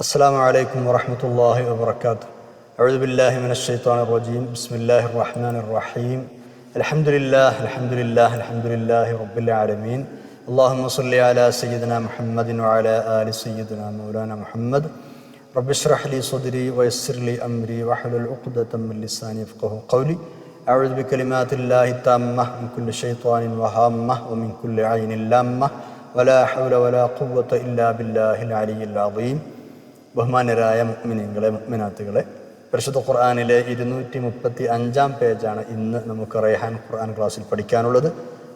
السلام عليكم ورحمة الله وبركاته. أعوذ بالله من الشيطان الرجيم. بسم الله الرحمن الرحيم. الحمد لله رب العالمين. اللهم صل على سيدنا محمد وعلى آل سيدنا مولانا محمد. رب اشرح لي صدري ويسر لي أمري واحلل عقدة من لساني يفقهوا قولي. أعوذ بكلمات الله التامة من كل شيطان وهامة ومن كل عين لامة ولا حول ولا قوة إلا بالله العلي العظيم. ബഹുമാന്യരായ മുഅ്മിനീങ്ങളെ, മുഅ്മിനാത്തുകളെ, പരിശുദ്ധ ഖുർആനിലെ 235 പേജാണ് ഇന്ന് നമുക്ക് റൈഹാൻ ഖുർആൻ ക്ലാസ്സിൽ പഠിക്കാനുള്ളത്.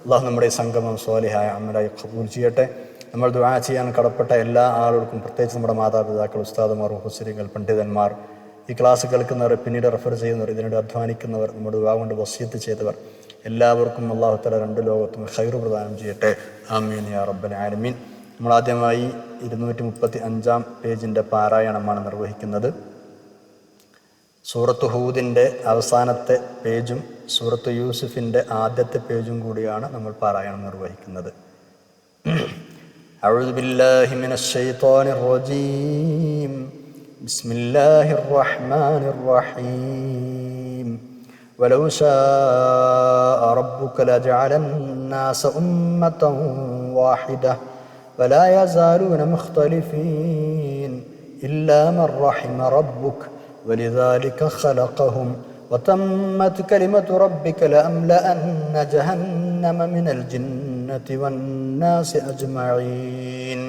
അള്ളാഹു നമ്മുടെ സംഗമം സ്വാലിഹായ അമലായി ഖബൂൽ ചെയ്യട്ടെ. നമ്മൾ ദുആ ചെയ്യാൻ കടപ്പെട്ട എല്ലാ ആളുകൾക്കും, പ്രത്യേകിച്ച് നമ്മുടെ മാതാപിതാക്കൾ, ഉസ്താദുമാർ, മുഫസ്സിറുകൾ, പണ്ഡിതന്മാർ, ഈ ക്ലാസ് കേൾക്കുന്നവർ, പിന്നീട് റെഫർ ചെയ്യുന്നവർ, ഇതിനോട് അധ്വാനിക്കുന്നവർ, നമ്മുടെ ദുആ കൊണ്ട് വസിയത്ത് ചെയ്തവർ, എല്ലാവർക്കും അള്ളാഹു തആല രണ്ട് ലോകത്തും ഖൈർ പ്രദാനം ചെയ്യട്ടെ. ആമീൻ യാ റബ്ബൽ ആലമീൻ. നമ്മൾ ആദ്യമായി 235 പേജിൻ്റെ പാരായണമാണ് നിർവഹിക്കുന്നത്. സൂറത്ത് ഹൂദിൻ്റെ അവസാനത്തെ പേജും സൂറത്ത് യൂസുഫിൻ്റെ ആദ്യത്തെ പേജും കൂടിയാണ് നമ്മൾ പാരായണം നിർവഹിക്കുന്നത്. അഊദു ബില്ലാഹി മിനശ് ശൈത്വാനിർ റജീം. ബിസ്മില്ലാഹിർ റഹ്മാനിർ റഹീം. വലൗ ശാഅ റബ്ബുക ലജഅലൻ നാസ ഉമ്മതൻ വാഹിദ ولا يزالون مختلفين إلا من رحم ربك ولذلك خلقهم وتمت كلمة ربك لأملأن جهنم من الجنة والناس أجمعين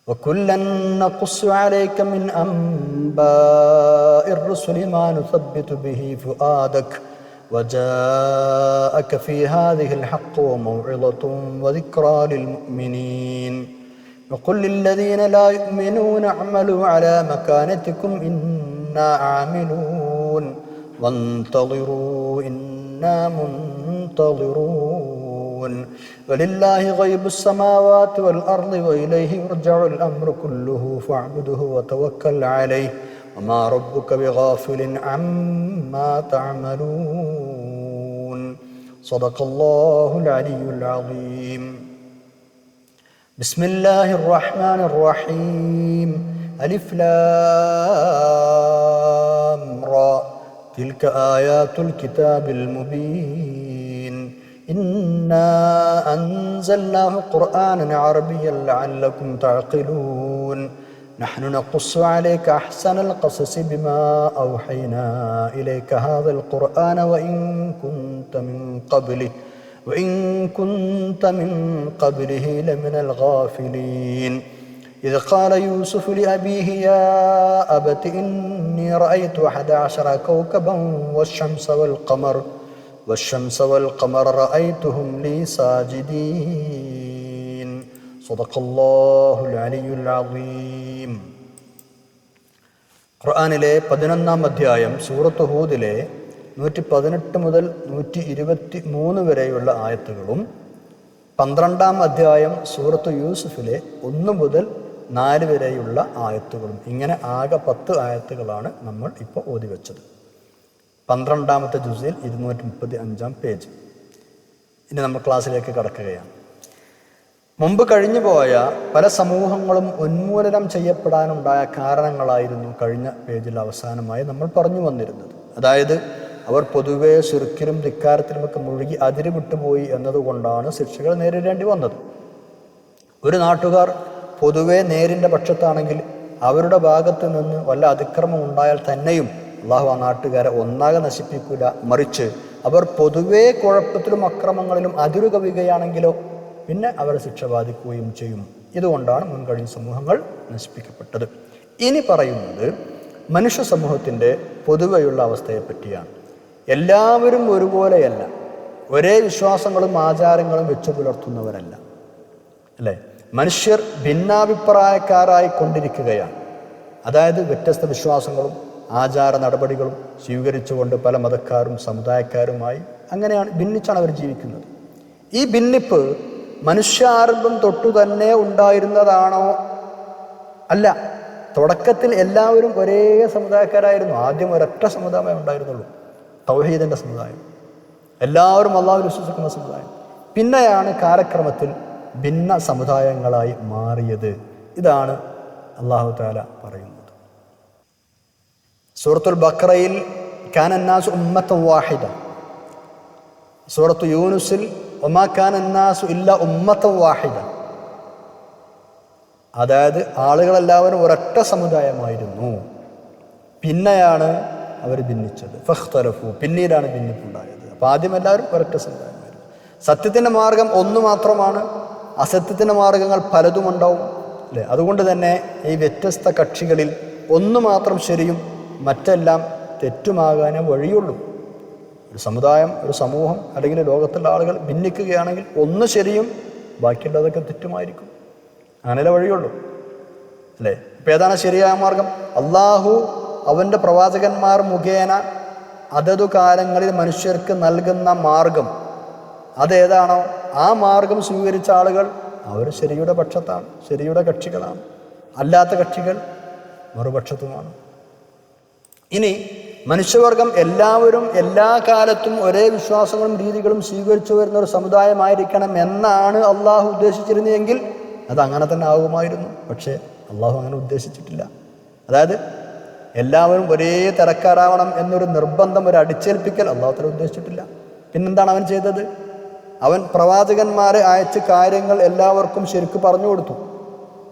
وكلا نقص عليك من أنباء الرسل ما نثبت به فؤادك وجاءك في هذه الحق وموعظة وذكرى للمؤمنين وقل للذين لا يؤمنون اعملوا على مكانتكم إنا عاملون وانتظروا إنا منتظرون ولله غيب السماوات والأرض وإليه يرجع الأمر كله فاعبده وتوكل عليه وما ربك بغافل عما تعملون صدق الله العلي العظيم. بسم الله الرحمن الرحيم. ألف لام را تلك آيات الكتاب المبين إنا أنزلناه قرآنا عربيا لعلكم تعقلون نحن نقص عليك أحسن القصص بما أوحينا إليك هذا القرآن وإن كنت من قبله لمن الغافلين إذ قال يوسف لأبيه يا أبت إني رأيت 11 كوكبا والشمس والقمر رأيتهم لي ساجدين صدق الله العلي العظيم. ഖുർആനിലെ 11-ാം അധ്യായം സൂറത്ത് ഹൂദിലെ 118 മുതൽ 123 വരെയുള്ള ആയത്തുകളും 12-ാം അധ്യായം സൂറത്ത് യൂസുഫിലെ 1 മുതൽ 4 വരെയുള്ള ആയത്തുകളും, ഇങ്ങനെ ആകെ 10 ആയത്തുകളാണ് നമ്മൾ ഇപ്പോൾ ഓതി വെച്ചത്. 12-ാമത്തെ ജുസിൽ 235 പേജ്. ഇനി നമ്മൾ ക്ലാസ്സിലേക്ക് കടക്കുകയാണ്. മുമ്പ് കഴിഞ്ഞുപോയ പല സമൂഹങ്ങളും ഉന്മൂലനം ചെയ്യപ്പെടാനുണ്ടായ കാരണങ്ങളായിരുന്നു കഴിഞ്ഞ പേജിൽ അവസാനമായി നമ്മൾ പറഞ്ഞു വന്നിരുന്നത്. അതായത് അവർ പൊതുവെ ശിർക്കിലും ധിക്കാരത്തിലുമൊക്കെ മുഴുകി അതിരുവിട്ടുപോയി എന്നതുകൊണ്ടാണ് ശിക്ഷകൾ നേരിടേണ്ടി വന്നത്. ഒരു നാട്ടുകാർ പൊതുവെ നേരിൻ്റെ പക്ഷത്താണെങ്കിൽ അവരുടെ ഭാഗത്ത് നിന്ന് വല്ല അതിക്രമം ഉണ്ടായാൽ തന്നെയും അള്ളാഹു ആ നാട്ടുകാരെ ഒന്നാകെ നശിപ്പിക്കില്ല. മറിച്ച് അവർ പൊതുവെ കുഴപ്പത്തിലും അക്രമങ്ങളിലും അതിരു കവിയുകയാണെങ്കിലോ പിന്നെ അവരെ ശിക്ഷ ബാധിക്കുകയും ചെയ്യും. ഇതുകൊണ്ടാണ് മുൻകഴിഞ്ഞ സമൂഹങ്ങൾ നശിപ്പിക്കപ്പെട്ടത്. ഇനി പറയുന്നത് മനുഷ്യ സമൂഹത്തിൻ്റെ പൊതുവെയുള്ള അവസ്ഥയെപ്പറ്റിയാണ്. എല്ലാവരും ഒരുപോലെയല്ല, ഒരേ വിശ്വാസങ്ങളും ആചാരങ്ങളും വെച്ചു പുലർത്തുന്നവരല്ല, അല്ലേ? മനുഷ്യർ ഭിന്നാഭിപ്രായക്കാരായി കൊണ്ടിരിക്കുകയാണ്. അതായത് വ്യത്യസ്ത വിശ്വാസങ്ങളും ആചാര നടപടികളും സ്വീകരിച്ചുകൊണ്ട് പല മതക്കാരും സമുദായക്കാരുമായി അങ്ങനെയാണ് ഭിന്നിച്ചാണ് അവർ ജീവിക്കുന്നത്. ഈ ഭിന്നിപ്പ് മനുഷ്യാരംഭം തൊട്ടു തന്നെ ഉണ്ടായിരുന്നതാണോ? അല്ല. തുടക്കത്തിൽ എല്ലാവരും ഒരേ സമുദായക്കാരായിരുന്നു. ആദ്യം ഒരൊറ്റ സമുദായമേ ഉണ്ടായിരുന്നുള്ളൂ, തൗഹീദിൻ്റെ സമുദായം, എല്ലാവരും അള്ളാഹുവിൽ വിശ്വസിക്കുന്ന സമുദായം. പിന്നെയാണ് കാലക്രമത്തിൽ ഭിന്ന സമുദായങ്ങളായി മാറിയത്. ഇതാണ് അല്ലാഹു തആല പറയുന്നത്. സൂറത്തുൽ ബഖറയിൽ കാന അന്നാസു ഉമ്മത്തൻ വാഹിദ, സൂറത്തു യൂനുസിൽ വമാ കാന അന്നാസു ഇല്ലാ ഉമ്മത്തൻ വാഹിദ, അതായത് ആളുകളെല്ലാവരും ഒരൊറ്റ സമുദായമായിരുന്നു, പിന്നെയാണ് അവർ ഭിന്നിച്ചത്. ഫഖ്തലഫു, പിന്നീടാണ് ഭിന്നിപ്പുണ്ടായത്. അപ്പോൾ ആദ്യം എല്ലാവരും ഒരൊറ്റ സമുദായമായിരുന്നു. സത്യത്തിൻ്റെ മാർഗം ഒന്ന് മാത്രമാണ്, അസത്യത്തിൻ്റെ മാർഗങ്ങൾ പലതും ഉണ്ടാവും അല്ലേ? അതുകൊണ്ട് തന്നെ ഈ വ്യത്യസ്ത കക്ഷികളിൽ ഒന്ന് മാത്രം ശരിയും മറ്റെല്ലാം തെറ്റുമാകാനേ വഴിയുള്ളൂ. ഒരു സമുദായം, ഒരു സമൂഹം അല്ലെങ്കിൽ ലോകത്തുള്ള ആളുകൾ ഭിന്നിക്കുകയാണെങ്കിൽ ഒന്ന് ശരിയും ബാക്കിയുള്ളതൊക്കെ തെറ്റുമായിരിക്കും. അങ്ങനെയല്ലേ വഴിയുള്ളൂ അല്ലേ? ഇപ്പം ഏതാണ് ശരിയായ മാർഗം? അള്ളാഹു അവൻ്റെ പ്രവാചകന്മാർ മുഖേന അതതു കാലങ്ങളിൽ മനുഷ്യർക്ക് നൽകുന്ന മാർഗം അതേതാണോ ആ മാർഗം സ്വീകരിച്ച ആളുകൾ അവർ ശരിയുടെ പക്ഷത്താണ്, ശരിയുടെ കക്ഷികളാണ്. അല്ലാത്ത കക്ഷികൾ മറുപക്ഷത്തുമാണ്. ഇനി മനുഷ്യവർഗം എല്ലാവരും എല്ലാ കാലത്തും ഒരേ വിശ്വാസങ്ങളും രീതികളും സ്വീകരിച്ചു വരുന്ന ഒരു സമുദായമായിരിക്കണം എന്നാണ് അള്ളാഹു ഉദ്ദേശിച്ചിരുന്നതെങ്കിൽ അതങ്ങനെ തന്നെ ആകുമായിരുന്നു. പക്ഷേ അള്ളാഹു അങ്ങനെ ഉദ്ദേശിച്ചിട്ടില്ല. അതായത് എല്ലാവരും ഒരേ തരക്കാരാവണം എന്നൊരു നിർബന്ധം, ഒരു അടിച്ചേൽപ്പിക്കൽ അള്ളാഹു തആല ഉദ്ദേശിച്ചിട്ടില്ല. പിന്നെന്താണ് അവൻ ചെയ്തത്? അവൻ പ്രവാചകന്മാരെ അയച്ച് കാര്യങ്ങൾ എല്ലാവർക്കും ശരിക്ക് പറഞ്ഞു കൊടുത്തു.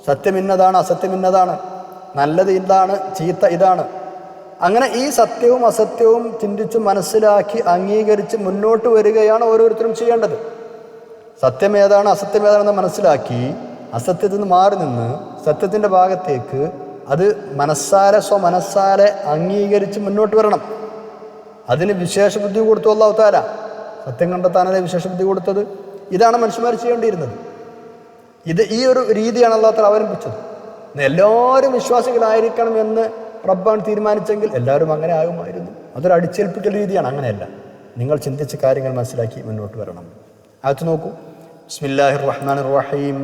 സത്യം ഇന്നതാണ്, അസത്യം ഇന്നതാണ്, നല്ലത് ഇതാണ്, ചീത്ത ഇതാണ്. അങ്ങനെ ഈ സത്യവും അസത്യവും ചിന്തിച്ച് മനസ്സിലാക്കി അംഗീകരിച്ച് മുന്നോട്ട് വരികയാണ് ഓരോരുത്തരും ചെയ്യേണ്ടത്. സത്യം ഏതാണ്, അസത്യം ഏതാണെന്ന് മനസ്സിലാക്കി അസത്യത്തിൽ നിന്ന് മാറി നിന്ന് സത്യത്തിൻ്റെ ഭാഗത്തേക്ക് അത് സ്വമനസ്സാലെ അംഗീകരിച്ച് മുന്നോട്ട് വരണം. അതിന് വിശേഷ ബുദ്ധി കൊടുത്തു അല്ലാഹു തആല. സത്യം കണ്ടെത്താനല്ലേ വിശേഷ ബുദ്ധി കൊടുത്തത്. ഇതാണ് മനുഷ്യന്മാർ ചെയ്യേണ്ടിയിരുന്നത്. ഈ ഒരു രീതിയാണ് അല്ലാഹു തആല അവലംബിച്ചത്. എല്ലാവരും വിശ്വാസികളായിരിക്കണം എന്ന് റബ്ബാണ് തീരുമാനിച്ചെങ്കിൽ എല്ലാവരും അങ്ങനെ ആകുമായിരുന്നു. അതൊരു അടിച്ചേൽപ്പിക്കൽ രീതിയാണ്. അങ്ങനെയല്ല, നിങ്ങൾ ചിന്തിച്ച് കാര്യങ്ങൾ മനസ്സിലാക്കി മുന്നോട്ട് വരണം. അത് നോക്കൂ. ബിസ്മില്ലാഹിർ റഹ്മാനിർ റഹീം.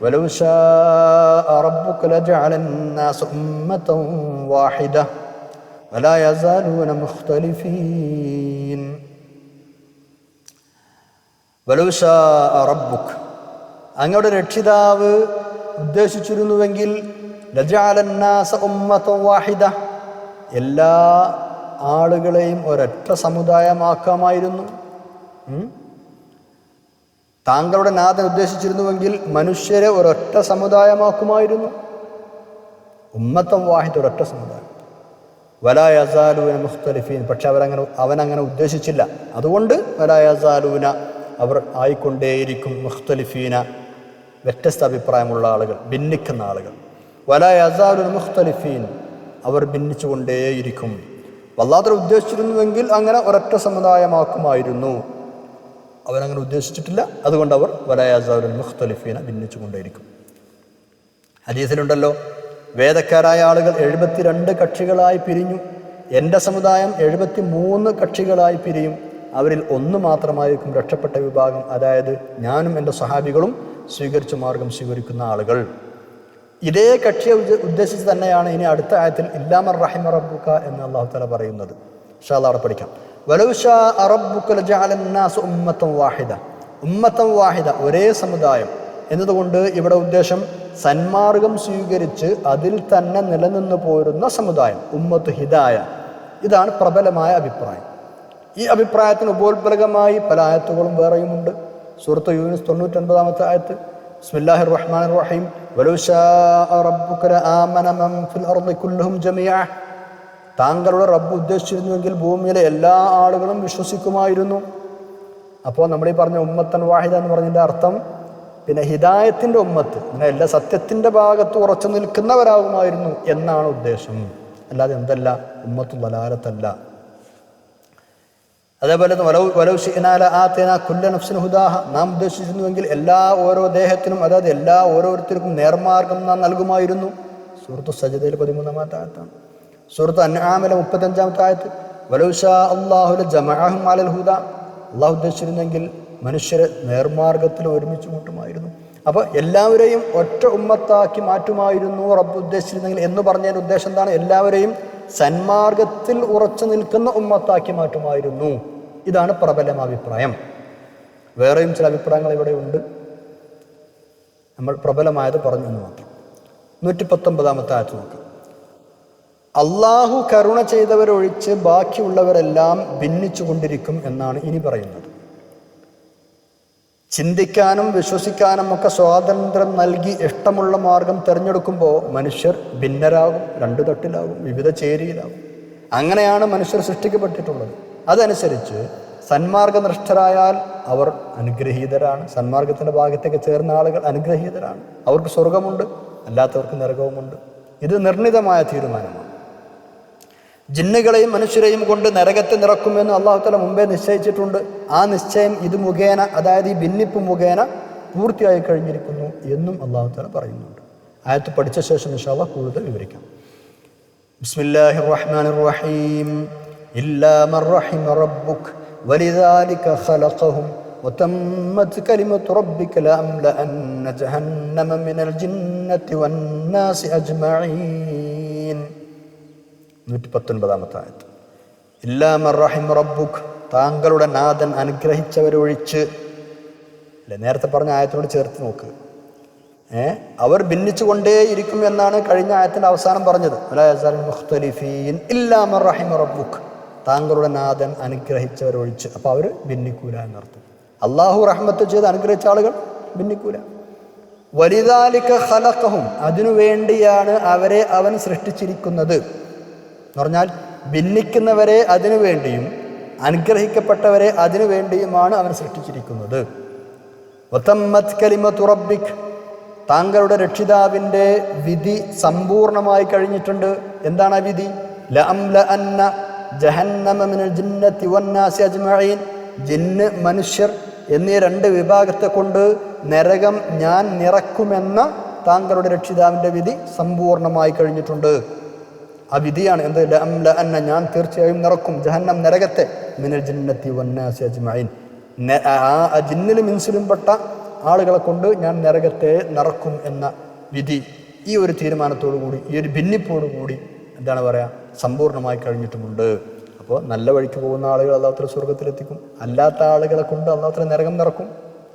വലൗ ശാഅ റബ്ബുക ലജഅല الناس ഉമ്മതൻ വാഹിദ വലാ യസാലൂന മുഖ്തലിഫീൻ. വലൗ ശാഅ റബ്ബുക, അങ്ങയുടെ രക്ഷിതാവ് ഉദ്ദേശിച്ചിരുന്നുവെങ്കിൽ ലജഅല الناس ഉമ്മതൻ വാഹിദ, എല്ലാ ആളുകളെയും ഒരൊറ്റ സമുദായമാക്കാമായിരുന്നു. താങ്കളുടെ നാഥൻ ഉദ്ദേശിച്ചിരുന്നുവെങ്കിൽ മനുഷ്യരെ ഒരൊറ്റ സമുദായമാക്കുമായിരുന്നു. ഉമ്മത്തൻ വാഹിദ്, ഒരൊറ്റ സമുദായം. വലാ യസാലൂന മുഖ്തലിഫീൻ, പക്ഷെ അവനങ്ങനെ ഉദ്ദേശിച്ചില്ല. അതുകൊണ്ട് വലാ യസാലൂന, അവർ ആയിക്കൊണ്ടേയിരിക്കും. മുഖ്തലിഫീന, വ്യത്യസ്ത അഭിപ്രായമുള്ള ആളുകൾ, ഭിന്നിക്കുന്ന ആളുകൾ. വലാ യസാലൂന മുഖ്തലിഫീൻ, അവർ ഭിന്നിച്ചുകൊണ്ടേയിരിക്കും. അല്ലാഹു ഉദ്ദേശിച്ചിരുന്നുവെങ്കിൽ അങ്ങനെ ഒരൊറ്റ സമുദായമാക്കുമായിരുന്നു. അവനങ്ങനെ ഉദ്ദേശിച്ചിട്ടില്ല. അതുകൊണ്ട് അവർ വലാ യസാലൂന മുഖ്തലിഫീന, ഭിന്നിച്ചുകൊണ്ടേയിരിക്കും. ഹദീസിലുണ്ടല്ലോ, വേദക്കാരായ ആളുകൾ 72 കക്ഷികളായി പിരിഞ്ഞു. എൻ്റെ സമുദായം 73 കക്ഷികളായി പിരിയും. അവരിൽ ഒന്ന് മാത്രമായിരിക്കും രക്ഷപ്പെട്ട വിഭാഗം, അതായത് ഞാനും എൻ്റെ സ്വഹാബികളും സ്വീകരിച്ച മാർഗം സ്വീകരിക്കുന്ന ആളുകൾ. ഇതേ കക്ഷിയെ ഉദ്ദേശിച്ച് തന്നെയാണ് ഇനി അടുത്ത ആയത്തിൽ ഇല്ലാ മൻ റഹിമ റബ്ബുക എന്ന് അല്ലാഹു തആല പറയുന്നത്. ഇൻഷാ അല്ലാഹ് അവിടെ പഠിക്കാം. വലൗ ശാഅ റബ്ബുക ലജഅല الناس ഉമ്മതൻ വാഹിദ, ഉമ്മത്തൻ വാഹിദ, ഒരേ സമുദായം എന്നതുകൊണ്ട് ഇവിടെ ഉദ്ദേശം സന്മാർഗം സ്വീകരിച്ച് അതിൽ തന്നെ നിലനിന്ന് പോരുന്ന സമുദായം, ഉമ്മത്ത് ഹിദായ. ഇതാണ് പ്രബലമായ അഭിപ്രായം. ഈ അഭിപ്രായത്തിന് ഉപോത്ബലകമായി പല ആയത്തുകളും വേറെയുമുണ്ട്. സൂറത്ത് യൂനുസ് 99-ാമത്തെ ആയത്ത്. ബിസ്മില്ലാഹിർ റഹ്മാനിർ റഹീം. വലൗ ശാഅ റബ്ബുക ലആമന മൻ ഫിൽ അർളി കുല്ലുഹും ജമീഅ, താങ്കളുടെ റബ്ബ് ഉദ്ദേശിച്ചിരുന്നുവെങ്കിൽ ഭൂമിയിലെ എല്ലാ ആളുകളും വിശ്വസിക്കുമായിരുന്നു. അപ്പോൾ നമ്മൾ ഈ പറഞ്ഞ ഉമ്മത്തൻ വാഹിദ എന്ന് പറഞ്ഞതിൻ്റെ അർത്ഥം പിന്നെ ഹിദായത്തിൻ്റെ ഉമ്മത്ത്, അങ്ങനെ എല്ലാ സത്യത്തിൻ്റെ ഭാഗത്ത് ഉറച്ചു നിൽക്കുന്നവരാകുമായിരുന്നു എന്നാണ് ഉദ്ദേശം. അല്ലാതെ എന്തല്ല, ഉമ്മത്തു ദലാലത്തല്ല. അതേപോലെ വലൗ ശിഅനാ ലആതൈനാ കുല്ല നഫ്സിൻ ഹുദാഹ, നാം ഉദ്ദേശിച്ചിരുന്നുവെങ്കിൽ ഓരോ ദേഹത്തിനും, അതായത് ഓരോരുത്തർക്കും നേർമാർഗം നാം നൽകുമായിരുന്നു. സൂറത്തു സജ്ദയിൽ 13-ാമത്തെ ആയത്താണ്. സൂറത്ത് അൻആമിലെ 35-ാമത്തെ ആയത്ത്. വലൗ ശാ അല്ലാഹു ലജമഅഹും അലൽ ഹുദാ, അള്ളാഹു ഉദ്ദേശിച്ചിരുന്നെങ്കിൽ മനുഷ്യരെ നേർമാർഗത്തിൽ ഒരുമിച്ച് കൂട്ടുമായിരുന്നു. അപ്പോൾ എല്ലാവരെയും ഒറ്റ ഉമ്മത്താക്കി മാറ്റുമായിരുന്നു റബ്ബ് ഉദ്ദേശിച്ചിരുന്നെങ്കിൽ എന്ന് പറഞ്ഞതിൻ്റെ ഉദ്ദേശം എന്താണ്? എല്ലാവരെയും സന്മാർഗത്തിൽ ഉറച്ചു നിൽക്കുന്ന ഉമ്മത്താക്കി മാറ്റുമായിരുന്നു. ഇതാണ് പ്രബലമാഭിപ്രായം. വേറെയും ചില അഭിപ്രായങ്ങൾ ഇവിടെ ഉണ്ട്, നമ്മൾ പ്രബലമായത് പറഞ്ഞു എന്ന് മാത്രം. 119 ആയത്ത് നോക്കാം. അള്ളാഹു കരുണ ചെയ്തവരൊഴിച്ച് ബാക്കിയുള്ളവരെല്ലാം ഭിന്നിച്ചു കൊണ്ടിരിക്കും എന്നാണ് ഇനി പറയുന്നത്. ചിന്തിക്കാനും വിശ്വസിക്കാനും ഒക്കെ സ്വാതന്ത്ര്യം നൽകി ഇഷ്ടമുള്ള മാർഗം തിരഞ്ഞെടുക്കുമ്പോൾ മനുഷ്യർ ഭിന്നരാകും, രണ്ടു തട്ടിലാകും, വിവിധ ചേരിയിലാകും. അങ്ങനെയാണ് മനുഷ്യർ സൃഷ്ടിക്കപ്പെട്ടിട്ടുള്ളത്. അതനുസരിച്ച് സന്മാർഗനിഷ്ഠരായാൽ അവർ അനുഗ്രഹീതരാണ്. സന്മാർഗത്തിൻ്റെ ഭാഗത്തേക്ക് ചേർന്ന ആളുകൾ അനുഗ്രഹീതരാണ്. അവർക്ക് സ്വർഗമുണ്ട്, അല്ലാത്തവർക്ക് നരകവുമുണ്ട്. ഇത് നിർണിതമായ തീരുമാനമാണ്. ജിന്നുകളെയും മനുഷ്യരെയും കൊണ്ട് നരകത്തെ നിറക്കുമെന്ന് അള്ളാഹു തആല മുമ്പേ നിശ്ചയിച്ചിട്ടുണ്ട്. ആ നിശ്ചയം ഇത് മുഖേന, അതായത് ഈ ഭിന്നിപ്പ് മുഖേന പൂർത്തിയായി കഴിഞ്ഞിരിക്കുന്നു എന്നും അള്ളാഹു തആല പറയുന്നുണ്ട്. ആയത്ത് പഠിച്ച ശേഷം ഇൻഷാ അല്ലാഹ് കൂടുതൽ വിവരിക്കാം. ബിസ്മില്ലാഹിർ റഹ്മാനിർ റഹീം. ഇല്ലാ മർ റഹിമ റബ്ബുക വലിദാലിക ഖലഖഹും വതമ്മത് കലിമതു റബ്ബിക ലഅംലഅന്ന ജഹന്നമ മിനൽ ജിന്നതി വന്നാസി അജ്മഈൻ. 119 ആയത്ത്. ഇല്ലാ മർ റഹിമ റബ്ബുക, താങ്കളുടെ നാഥൻ അനുഗ്രഹിച്ചവരൊഴിച്ച്. അല്ലെ, നേരത്തെ പറഞ്ഞ ആയത്തിനോട് ചേർത്ത് നോക്ക്. അവർ ഭിന്നിച്ചു കൊണ്ടേയിരിക്കും എന്നാണ് കഴിഞ്ഞ ആയത്തിന്റെ അവസാനം പറഞ്ഞത്. വലാ യസാലുന മുഖ്തലിഫീൻ ഇല്ലാ മർ റഹിമ റബ്ബുക, താങ്കളുടെ നാഥൻ അനുഗ്രഹിച്ചവരൊഴിച്ച്. അപ്പോൾ അവർ ഭിന്നിക്കൂല എന്നർത്ഥം. അള്ളാഹു റഹ്മത്ത് ചെയ്ത് അനുഗ്രഹിച്ച ആളുകൾ ഭിന്നിക്കൂല. വലിദാലിക ഖലഖഹും, അതിനുവേണ്ടിയാണ് അവരെ അവൻ സൃഷ്ടിച്ചിരിക്കുന്നത് എന്ന് പറഞ്ഞാൽ ഭിന്നിക്കുന്നവരെ അതിനു വേണ്ടിയും അനുഗ്രഹിക്കപ്പെട്ടവരെ അതിനു വേണ്ടിയുമാണ് അവൻ സൃഷ്ടിച്ചിരിക്കുന്നത്. വതമ്മത് കലിമതു റബ്ബിക്, താങ്കളുടെ രക്ഷിതാവിൻ്റെ വിധി സമ്പൂർണമായി കഴിഞ്ഞിട്ടുണ്ട്. എന്താണ് ആ വിധി? ലഅംലഅന്ന ജഹന്നമ മിനൽ ജിന്നതി വന്നാസി അജ്മഈൻ, ജിന്ന് മനുഷ്യർ എന്നീ രണ്ട് വിഭാഗത്തെ കൊണ്ട് നരകം ഞാൻ നിറക്കുമെന്ന താങ്കളുടെ രക്ഷിതാവിൻ്റെ വിധി സമ്പൂർണമായി കഴിഞ്ഞിട്ടുണ്ട്. ആ വിധിയാണ് എന്ത്? ലഅംലഅന്ന, ഞാൻ തീർച്ചയായും നിറക്കും ജഹന്നം നരകത്തെ മിനൽ ജിന്നതി വന്നാസി അജ്മഈൻ, ആ ജിന്നിലും ഇൻസിലും പെട്ട ആളുകളെ കൊണ്ട് ഞാൻ നരകത്തെ നിറക്കും എന്ന വിധി ഈ ഒരു തീരുമാനത്തോടു കൂടി, ഈ ഒരു ഭിന്നിപ്പോടുകൂടി എന്താണ് പറയുക, സമ്പൂർണ്ണമായി കഴിഞ്ഞിട്ടുമുണ്ട്. അപ്പോൾ നല്ല വഴിക്ക് പോകുന്ന ആളുകൾ അല്ലാഹു തആല സ്വർഗത്തിലെത്തിക്കും, അല്ലാത്ത ആളുകളെ കൊണ്ട് അല്ലാഹു തആല നരകം നിറക്കും.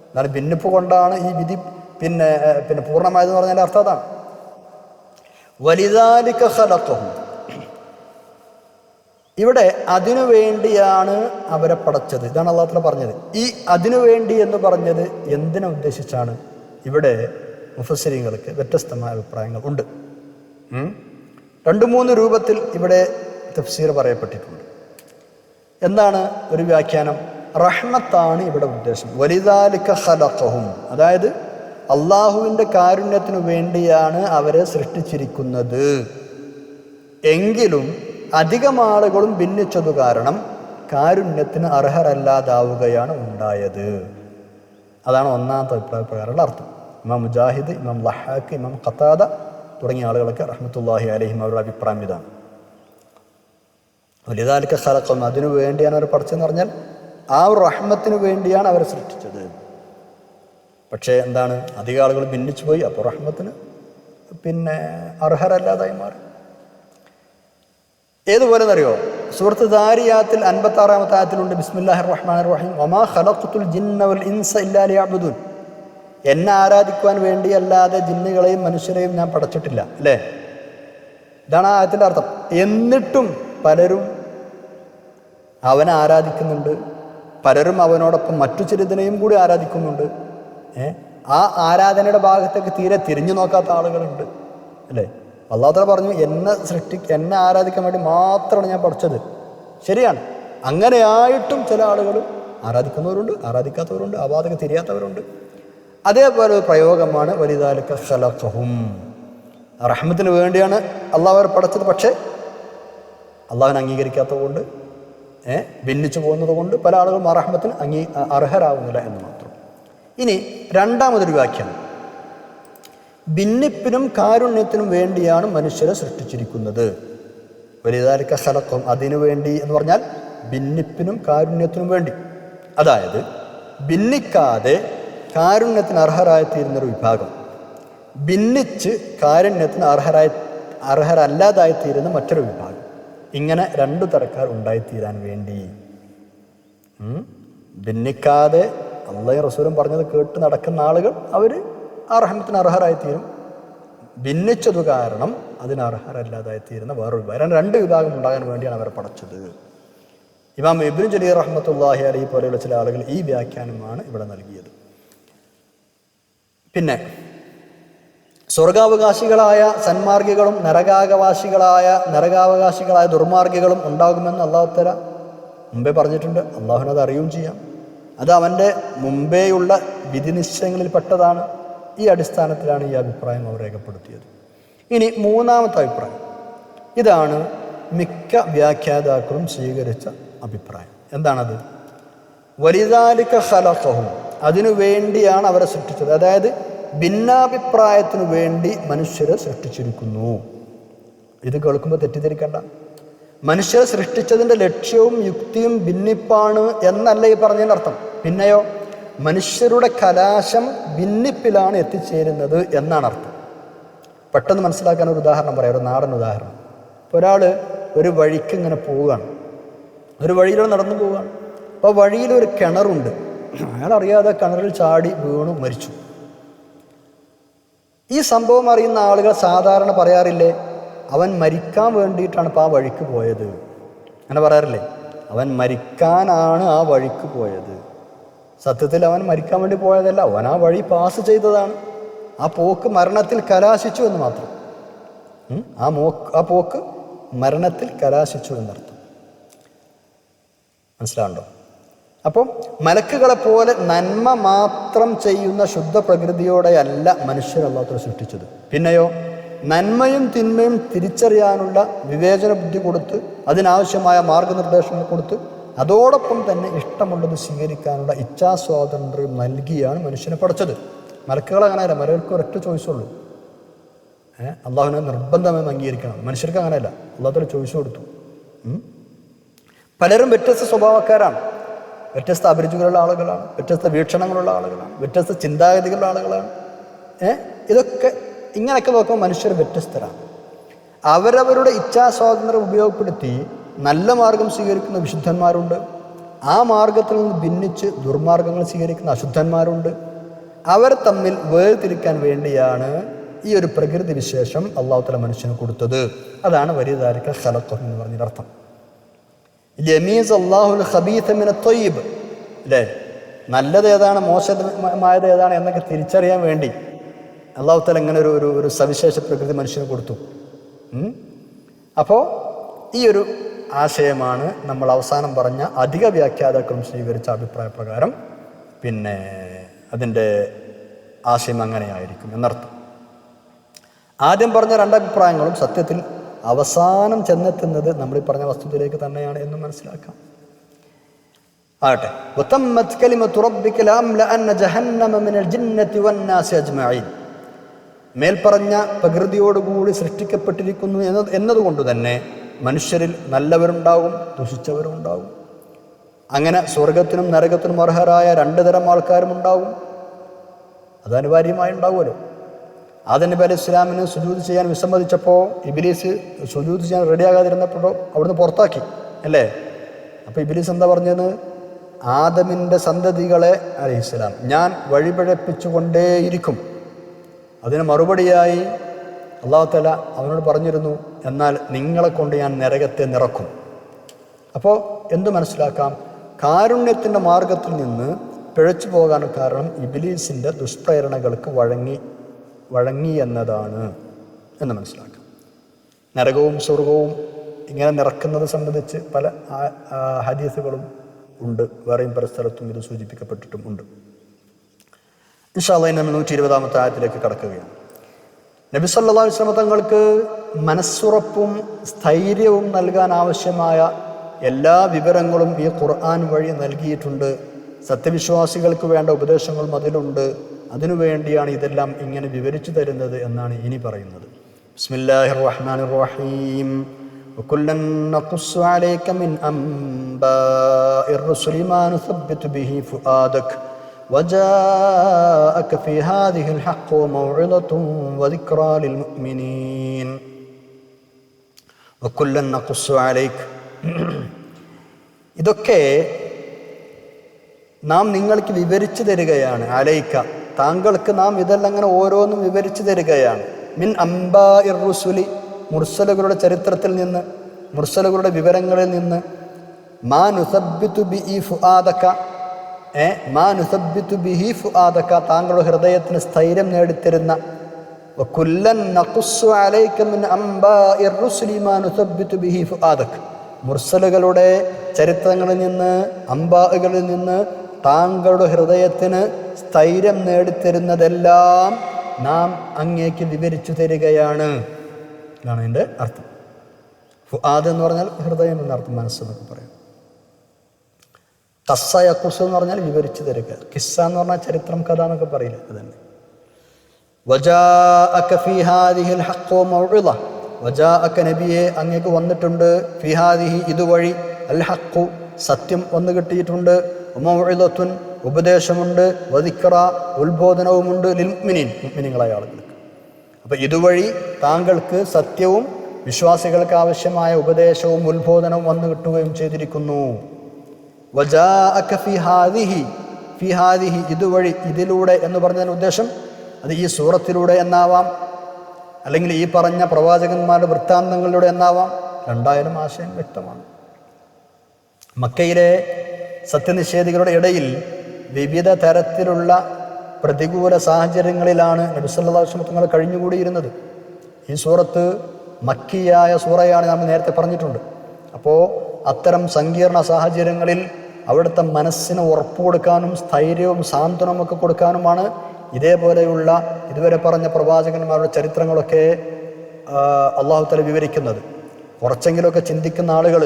എന്നാൽ ഭിന്നിപ്പ് കൊണ്ടാണ് ഈ വിധി പിന്നെ പൂർണ്ണമായതെന്ന് പറഞ്ഞാൽ അർത്ഥം അതാണ്. വലിദാലിക ഖലഖഹും, ഇവിടെ അതിനു വേണ്ടിയാണ് അവരെ പടച്ചത്. ഇതാണ് അല്ലാഹു തആല പറഞ്ഞത്. ഈ അതിനു വേണ്ടി എന്ന് പറഞ്ഞത് എന്തിനെ ഉദ്ദേശിച്ചാണ്? ഇവിടെ മുഫസ്സിരീങ്ങൾക്ക് വ്യത്യസ്തമായ അഭിപ്രായങ്ങൾ ഉണ്ട്. 2-3 രൂപത്തിൽ ഇവിടെ തഫ്സീർ പറയപ്പെട്ടിട്ടുണ്ട്. എന്താണ് ഒരു വ്യാഖ്യാനം? റഹ്മത്താണ് ഇവിടെ ഉദ്ദേശം. വലിദാലിക ഖലഖഹും, അതായത് അള്ളാഹുവിൻ്റെ കാരുണ്യത്തിനു വേണ്ടിയാണ് അവരെ സൃഷ്ടിച്ചിരിക്കുന്നത്. എങ്കിലും അധികം ആളുകളും ഭിന്നിച്ചതു കാരണം കാരുണ്യത്തിന് അർഹരല്ലാതാവുകയാണ് ഉണ്ടായത്. അതാണ് ഒന്നാമത്തെ അഭിപ്രായ പ്രകാരമുള്ള അർത്ഥം. ഇമാം മുജാഹിദ്, ഇമാം ലഹാക്ക്, ഇമാം ഖതാദ തുടങ്ങിയ ആളുകളൊക്കെ റഹ്മത്തുള്ളാഹി അലൈഹിം അവരുടെ അഭിപ്രായം ഇതാണ്. വലിദാലിക ഖലഖഹും, അതിനു വേണ്ടിയാണ് അവർ പഠിച്ചതെന്ന് പറഞ്ഞാൽ ആ ഒരു റഹ്മത്തിന് വേണ്ടിയാണ് അവരെ സൃഷ്ടിച്ചത്. പക്ഷേ എന്താണ്, അധികം ആളുകൾ ഭിന്നിച്ചു പോയി. അപ്പോൾ റഹ്മത്തിന് അർഹരല്ലാതായി മാറി. ഏതുപോലെ എന്നറിയോ? സൂറത്ത് ദാരിയാത്തിൽ 56-ാമത്തെ ആയത്തിലുണ്ട് ബിസ്മില്ലാഹിർ റഹ്മാനിർ റഹീം വമാ ഖലഖ്തുൽ ജിന്ന വൽ ഇൻസ ഇല്ലാ ലിയഅ്ബുദൂൻ, എന്നെ ആരാധിക്കുവാൻ വേണ്ടിയല്ലാതെ ജിന്നുകളെയും മനുഷ്യരെയും ഞാൻ പടച്ചിട്ടില്ല. അല്ലേ? ഇതാണ് ആ ആയത്തിൻ്റെ അർത്ഥം. എന്നിട്ടും പലരും അവനെ ആരാധിക്കുന്നുണ്ട്, പലരും അവനോടൊപ്പം മറ്റു ചിലതിനെയും കൂടി ആരാധിക്കുന്നുണ്ട്. ആ ആരാധനയുടെ ഭാഗത്തേക്ക് തീരെ തിരിഞ്ഞു നോക്കാത്ത ആളുകളുണ്ട്. അല്ലേ? അല്ലാഹു തആല പറഞ്ഞു, എന്നെ ആരാധിക്കാൻ വേണ്ടി മാത്രമാണ് ഞാൻ പഠിച്ചത്. ശരിയാണ്. അങ്ങനെയായിട്ടും ചില ആളുകൾ ആരാധിക്കുന്നവരുണ്ട്, ആരാധിക്കാത്തവരുണ്ട്, ആ ഭാഗത്തേക്ക് തിരിയാത്തവരുണ്ട്. അതേപോലെ ഒരു പ്രയോഗമാണ് വലിദാലിക ഖലഖഹും, റഹ്മത്തിന് വേണ്ടിയാണ് അള്ളാഹു അവരെ പഠിച്ചത്. പക്ഷേ അള്ളാഹുവിനെ അംഗീകരിക്കാത്തത് കൊണ്ട്, ഭിന്നിച്ചു പോകുന്നത് കൊണ്ട് പല ആളുകളും ആ റഹ്മത്തിന് അർഹരാകുന്നില്ല എന്ന് മാത്രം. ഇനി രണ്ടാമതൊരു വ്യാഖ്യാനം, ഭിന്നിപ്പിനും കാരുണ്യത്തിനും വേണ്ടിയാണ് മനുഷ്യരെ സൃഷ്ടിച്ചിരിക്കുന്നത്. വലിദാലിക ഖലഖഹും, അതിനു വേണ്ടി എന്ന് പറഞ്ഞാൽ ഭിന്നിപ്പിനും കാരുണ്യത്തിനും വേണ്ടി. അതായത് ഭിന്നിക്കാതെ കാരുണ്യത്തിന് അർഹരായിത്തീരുന്നൊരു വിഭാഗം, ഭിന്നിച്ച് കാരുണ്യത്തിന് അർഹരല്ലാതായിത്തീരുന്ന മറ്റൊരു വിഭാഗം. ഇങ്ങനെ 2 തരക്കാർ ഉണ്ടായിത്തീരാൻ വേണ്ടി ഭിന്നിക്കാതെ അള്ളാഹും റസൂലും പറഞ്ഞത് കേട്ട് നടക്കുന്ന ആളുകൾ അവർ ആ റഹ്മത്തിന് അർഹരായിത്തീരും. ഭിന്നിച്ചതു കാരണം അതിന് അർഹരല്ലാതായി തീരുന്ന വേറൊരു വിഭാഗം. രണ്ട് വിഭാഗം ഉണ്ടാകാൻ വേണ്ടിയാണ് അവരെ പടച്ചത്. ഇമാം ഇബ്നു ജരീർ റഹ്മത്തുള്ളാഹി അലൈഹി പോലെയുള്ള ചില ആളുകൾ ഈ വ്യാഖ്യാനമാണ് ഇവിടെ നൽകിയത്. പിന്നെ സ്വർഗാവകാശികളായ സന്മാർഗികളും നരകാവകാശികളായ ദുർമാർഗികളും ഉണ്ടാകുമെന്ന് അല്ലാഹു തആല മുമ്പേ പറഞ്ഞിട്ടുണ്ട്. അള്ളാഹുവിനത് അറിയുകയും ചെയ്യാം. അത് അവൻ്റെ മുമ്പേയുള്ള വിധിനിശ്ചയങ്ങളിൽ പെട്ടതാണ്. ഈ അടിസ്ഥാനത്തിലാണ് ഈ അഭിപ്രായം അവർ രേഖപ്പെടുത്തിയത്. ഇനി മൂന്നാമത്തെ അഭിപ്രായം, ഇതാണ് മിക്ക വ്യാഖ്യാതാക്കളും സ്വീകരിച്ച അഭിപ്രായം. എന്താണത്? വലിദാലിക ഖലഖഹും, അതിനു വേണ്ടിയാണ് അവരെ സൃഷ്ടിച്ചത്. അതായത് ഭിന്നാഭിപ്രായത്തിനു വേണ്ടി മനുഷ്യരെ സൃഷ്ടിച്ചിരിക്കുന്നു. ഇത് കേൾക്കുമ്പോൾ തെറ്റിദ്ധരിക്കണ്ട. മനുഷ്യരെ സൃഷ്ടിച്ചതിൻ്റെ ലക്ഷ്യവും യുക്തിയും ഭിന്നിപ്പാണ് എന്നല്ല ഈ പറഞ്ഞതിൻ്റെ അർത്ഥം. പിന്നെയോ മനുഷ്യരുടെ കലാശം ഭിന്നിപ്പിലാണ് എത്തിച്ചേരുന്നത് എന്നാണ് അർത്ഥം. പെട്ടെന്ന് മനസ്സിലാക്കാൻ ഒരു ഉദാഹരണം പറയാം, ഒരു നാടൻ ഉദാഹരണം. ഇപ്പോൾ ഒരാൾ ഒരു വഴിക്ക് ഇങ്ങനെ പോവുകയാണ്, ഒരു വഴിയിലൂടെ നടന്നു പോവുകയാണ്. അപ്പോൾ വഴിയിലൊരു കിണറുണ്ട്. അയാൾ അറിയാതെ കിണറിൽ ചാടി വീണു മരിച്ചു. ഈ സംഭവം അറിയുന്ന ആളുകൾ സാധാരണ പറയാറില്ലേ, അവൻ മരിക്കാൻ വേണ്ടിയിട്ടാണ് ഇപ്പോൾ ആ വഴിക്ക് പോയത്. അങ്ങനെ പറയാറില്ലേ? അവൻ മരിക്കാനാണ് ആ വഴിക്ക് പോയത്. സത്യത്തിൽ അവൻ മരിക്കാൻ വേണ്ടി പോയതല്ല, അവൻ ആ വഴി പാസ് ചെയ്തതാണ്. ആ പോക്ക് മരണത്തിൽ കലാശിച്ചു എന്ന് മാത്രം. ആ പോക്ക് മരണത്തിൽ കലാശിച്ചു എന്നർത്ഥം. മനസ്സിലാവുണ്ടോ? അപ്പം മലക്കുകളെ പോലെ നന്മ മാത്രം ചെയ്യുന്ന ശുദ്ധ പ്രകൃതിയോടെയല്ല മനുഷ്യർ അല്ലാഹു സൃഷ്ടിച്ചത്. പിന്നെയോ നന്മയും തിന്മയും തിരിച്ചറിയാനുള്ള വിവേചന ബുദ്ധി കൊടുത്ത്, അതിനാവശ്യമായ മാർഗനിർദ്ദേശങ്ങൾ കൊടുത്ത്, അതോടൊപ്പം തന്നെ ഇഷ്ടമുള്ളത് സ്വീകരിക്കാനുള്ള ഇച്ഛാസ്വാതന്ത്ര്യം നൽകിയാണ് മനുഷ്യനെ പഠിച്ചത്. മലക്കുകൾ അങ്ങനെയല്ല. മലകൾക്ക് ഒരൊറ്റ ചോയ്സുള്ളൂ, അള്ളാഹുവിനെ നിർബന്ധമായി അംഗീകരിക്കണം. മനുഷ്യർക്ക് അങ്ങനെയല്ല. അള്ളാഹു ചോയ്സ് കൊടുത്തു. പലരും വ്യത്യസ്ത സ്വഭാവക്കാരാണ്, വ്യത്യസ്ത അഭിരുചികളുള്ള ആളുകളാണ്, വ്യത്യസ്ത വീക്ഷണങ്ങളുള്ള ആളുകളാണ്, വ്യത്യസ്ത ചിന്താഗതികളുള്ള ആളുകളാണ്. ഇങ്ങനെയൊക്കെ നോക്കുമ്പോൾ മനുഷ്യർ വ്യത്യസ്തരാണ്. അവരവരുടെ ഇച്ഛാസ്വാതന്ത്ര്യം ഉപയോഗപ്പെടുത്തി നല്ല മാർഗം സ്വീകരിക്കുന്ന വിശുദ്ധന്മാരുണ്ട്. ആ മാർഗത്തിൽ നിന്ന് ഭിന്നിച്ച് ദുർമാർഗങ്ങൾ സ്വീകരിക്കുന്ന അശുദ്ധന്മാരുണ്ട്. അവർ തമ്മിൽ വേർതിരിക്കാൻ വേണ്ടിയാണ് ഈ ഒരു പ്രകൃതി വിശേഷം അല്ലാഹു തആല മനുഷ്യന് കൊടുത്തത്. അതാണ് വലിദാലിക ഖലഖഹു എന്ന് പറഞ്ഞതിനർത്ഥം. യമീസ് അല്ലാഹുൽ ഖബീഥ മിന ത്വയ്യിബ്, അല്ലേ? നല്ലത് ഏതാണ് മോശമായത് ഏതാണ് എന്നൊക്കെ തിരിച്ചറിയാൻ വേണ്ടി അല്ലാഹു തആല ഇങ്ങനെ ഒരു സവിശേഷ പ്രകൃതി മനുഷ്യന് കൊടുത്തു. അപ്പോൾ ഈ ഒരു ആശയമാണ് നമ്മൾ അവസാനം പറഞ്ഞ അധിക വ്യാഖ്യാതാക്കളും സ്വീകരിച്ച അഭിപ്രായ പ്രകാരം. പിന്നെ അതിൻ്റെ ആശയം അങ്ങനെയായിരിക്കും എന്നർത്ഥം. ആദ്യം പറഞ്ഞ രണ്ടഭിപ്രായങ്ങളും സത്യത്തിൽ അവസാനം ചെന്നെത്തുന്നത് നമ്മൾ ഈ പറഞ്ഞ വസ്തുതയിലേക്ക് തന്നെയാണ് എന്നും മനസ്സിലാക്കാം. ആകട്ടെ, വതമ്മത് കലിമതു റബ്ബിക ലഅംലഅന്ന ജഹന്നമ മിനൽ ജിന്നതി വന്നാസി അജ്മഈൻ, മേൽപ്പറഞ്ഞ പ്രകൃതിയോടുകൂടി സൃഷ്ടിക്കപ്പെട്ടിരിക്കുന്നു എന്നതുകൊണ്ട് തന്നെ മനുഷ്യരിൽ നല്ലവരുണ്ടാവും, ദുഷിച്ചവരും ഉണ്ടാവും. അങ്ങനെ സ്വർഗത്തിനും നരകത്തിനും അർഹരായ രണ്ട് തരം ആൾക്കാരും ഉണ്ടാവും. അത് അനിവാര്യമായി ഉണ്ടാവുമല്ലോ. ആദം നബി അലൈഹി ഇസ്ലാമിന് സുജൂദ് ചെയ്യാൻ വിസമ്മതിച്ചപ്പോൾ ഇബ്ലീസ് സുജൂദ് ചെയ്യാൻ റെഡിയാകാതിരുന്നപ്പോഴോ അവിടുന്ന് പുറത്താക്കി, അല്ലേ? അപ്പോൾ ഇബ്ലീസ് എന്താ പറഞ്ഞത്? ആദമിൻ്റെ സന്തതികളെ അലൈഹിസ്സലാം ഞാൻ വഴിപിഴപ്പിച്ചുകൊണ്ടേയിരിക്കും. അതിന് മറുപടിയായി അല്ലാഹു തആല അവനോട് പറഞ്ഞിരുന്നു, എന്നാൽ നിങ്ങളെ കൊണ്ട് ഞാൻ നരകത്തെ നിറക്കും. അപ്പോൾ എന്തു മനസ്സിലാക്കാം? കാരുണ്യത്തിൻ്റെ മാർഗത്തിൽ നിന്ന് പിഴച്ചു പോകാൻ കാരണം ഇബ്ലീസിൻ്റെ ദുഷ്പ്രേരണകൾക്ക് വഴങ്ങി എന്നതാണ് എന്ന് മനസ്സിലാക്കാം. നരകവും സ്വർഗവും ഇങ്ങനെ നിറക്കുന്നത് സംബന്ധിച്ച് പല ഹദീസുകളും ഉണ്ട്. വേറെയും പല സ്ഥലത്തും ഇത് സൂചിപ്പിക്കപ്പെട്ടിട്ടും ഉണ്ട്. ഇൻഷാ അല്ലാഹ് നമ്മൾ 120-ാമത്തെ ആയത്തിലേക്ക് കടക്കുകയാണ്. നബി സല്ലല്ലാഹു അലൈഹി വസല്ലം തങ്ങൾക്ക് മനസ്സുറപ്പും സ്ഥൈര്യവും നൽകാൻ ആവശ്യമായ എല്ലാ വിവരങ്ങളും ഈ ഖുർആൻ വഴി നൽകിയിട്ടുണ്ട്. സത്യവിശ്വാസികൾക്ക് വേണ്ട ഉപദേശങ്ങളും അതിലുണ്ട്. അതിനുവേണ്ടിയാണ് ഇതെല്ലാം ഇങ്ങനെ വിവരിച്ചു തരുന്നത് എന്നാണ് ഇനി പറയുന്നത്. ബിസ്മില്ലാഹിർ റഹ്മാനിർ റഹീം. വകുല്ലൻ നഖുസ്സു അലൈക മിൻ അംബാഇർ റുസുലി മാ നുസബ്ബിതു ബിഹി ഫുആദക വജാഅക ഫീ ഹാദിഹിൽ ഹഖ് വമൗഇദത്തുൻ വദിക്റാ ലിൽ മുഅ്മിനീൻ. വകുല്ലൻ നഖുസ്സു അലൈക, ഇതൊക്കെ നാം നിങ്ങൾക്ക് വിവരിച്ചു തരികയാണ്. അലൈക്ക, താങ്കൾക്ക് നാം ഇതെല്ലാം അങ്ങനെ ഓരോന്നും വിവരിച്ചു തരികയാണ്. മിൻ അംബാഇർ റുസുലി, മുർസലുകളുടെ ചരിത്രത്തിൽ നിന്ന്, മുർസലുകളുടെ വിവരങ്ങളിൽ നിന്ന്, മാ നുസബ്ബിതു ബിഹി ഫുആദക, മാ നുസബ്ബിതു ബിഹി ഫുആദക, താങ്കളുടെ ഹൃദയത്തിന് സ്ഥൈര്യം നേടിത്തരുന്ന, വകുല്ലൻ നഖുസ്സു അലൈക മിൻ അംബാഇർ റുസുലി മാ നുസബ്ബിതു ബിഹി ഫുആദക, മുർസലുകളുടെ ചരിത്രങ്ങളിൽ നിന്ന്, അംബാകളിൽ നിന്ന് താങ്കളുടെ ഹൃദയത്തിന് സ്ഥൈര്യം നേടിത്തരുന്നതെല്ലാം നാം അങ്ങേക്ക് വിവരിച്ചു തരികയാണ്. ഇതാണ് അതിൻ്റെ അർത്ഥം. ഫുആദ് എന്ന് പറഞ്ഞാൽ ഹൃദയം എന്നർത്ഥം, മനസ്സെന്നൊക്കെ പറയും. ഖസ്സ യഖുസ്സു എന്ന് പറഞ്ഞാൽ വിവരിച്ചു തരിക. ഖിസ്സ എന്ന് പറഞ്ഞാൽ ചരിത്രം, കഥ എന്നൊക്കെ പറയില്ല, അത് തന്നെ. വജാഅക ഫീ ഹാദിഹിൽ ഹഖ് വമൗഇദ, വജാഅക നബിയെ അങ്ങേക്ക് വന്നിട്ടുണ്ട്, ഫീ ഹാദിഹി ഇതുവഴി, അൽ ഹഖ് സത്യം വന്നു കിട്ടിയിട്ടുണ്ട്, വമൗഇദത്തുൻ ഉപദേശമുണ്ട്, വദിക്റ ഉത്ബോധനവുമുണ്ട്, ലിൽ മുഅ്മിനീൻ മുഅ്മിനീങ്ങളായ ആളുകൾക്ക്. അപ്പോൾ ഇതുവഴി താങ്കൾക്ക് സത്യവും വിശ്വാസികൾക്ക് ആവശ്യമായ ഉപദേശവും ഉത്ബോധനവും വന്നു കിട്ടുകയും ചെയ്തിരിക്കുന്നു. വജാഅക ഫീ ഹാദിഹി, ഫീ ഹാദിഹി ഇതുവഴി, ഇതിലൂടെ എന്ന് പറഞ്ഞതിന് ഉദ്ദേശം അത് ഈ സൂറത്തിലൂടെ എന്നാവാം, അല്ലെങ്കിൽ ഈ പറഞ്ഞ പ്രവാചകന്മാരുടെ വൃത്താന്തങ്ങളിലൂടെ എന്നാവാം. രണ്ടായാലും ആശയം വ്യക്തമാണ്. മക്കയിലെ സത്യനിഷേധികളുടെ ഇടയിൽ വിവിധ തരത്തിലുള്ള പ്രതികൂല സാഹചര്യങ്ങളിലാണ് നബി സല്ലല്ലാഹു അലൈഹി വസല്ലം തങ്ങൾ കഴിഞ്ഞുകൂടിയിരുന്നത്. ഈ സൂറത്ത് മക്കിയായ സൂറയാണ്, നാം നേരത്തെ പറഞ്ഞിട്ടുണ്ട്. അപ്പോൾ അത്തരം സങ്കീർണ സാഹചര്യങ്ങളിൽ അവിടുത്തെ മനസ്സിന് ഉറപ്പ് കൊടുക്കാനും സ്ഥൈര്യവും സാന്ത്വനവും ഒക്കെ കൊടുക്കാനുമാണ് ഇതേപോലെയുള്ള ഇതുവരെ പറഞ്ഞ പ്രവാചകന്മാരുടെ ചരിത്രങ്ങളൊക്കെ അള്ളാഹു തആല വിവരിക്കുന്നത്. കുറച്ചെങ്കിലുമൊക്കെ ചിന്തിക്കുന്ന ആളുകൾ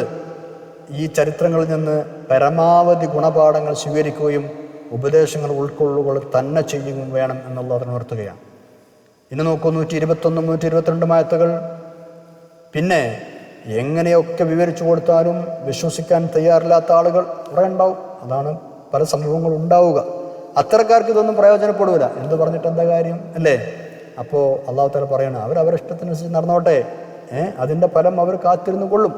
ഈ ചരിത്രങ്ങളിൽ നിന്ന് പരമാവധി ഗുണപാഠങ്ങൾ സ്വീകരിക്കുകയും ഉപദേശങ്ങൾ ഉൾക്കൊള്ളുക തന്നെ ചെയ്യുകയും വേണം എന്നുള്ളത് ഉണർത്തുകയാണ്. ഇന്ന് നോക്കൂ, 121, 122 ആയത്തുകൾ. പിന്നെ എങ്ങനെയൊക്കെ വിവരിച്ചു കൊടുത്താലും വിശ്വസിക്കാൻ തയ്യാറില്ലാത്ത ആളുകൾ കുറേ ഉണ്ടാവും. അതാണ് പല സംഭവങ്ങളും ഉണ്ടാവുക. അത്തരക്കാർക്ക് ഇതൊന്നും പ്രയോജനപ്പെടില്ല. എന്ത് പറഞ്ഞിട്ട് എന്താ കാര്യം, അല്ലേ? അപ്പോൾ അള്ളാഹു തആല പറയണം, അവരവരുടെ ഇഷ്ടത്തിനനുസരിച്ച് നടന്നോട്ടെ, അതിൻ്റെ ഫലം അവർ കാത്തിരുന്നു കൊള്ളും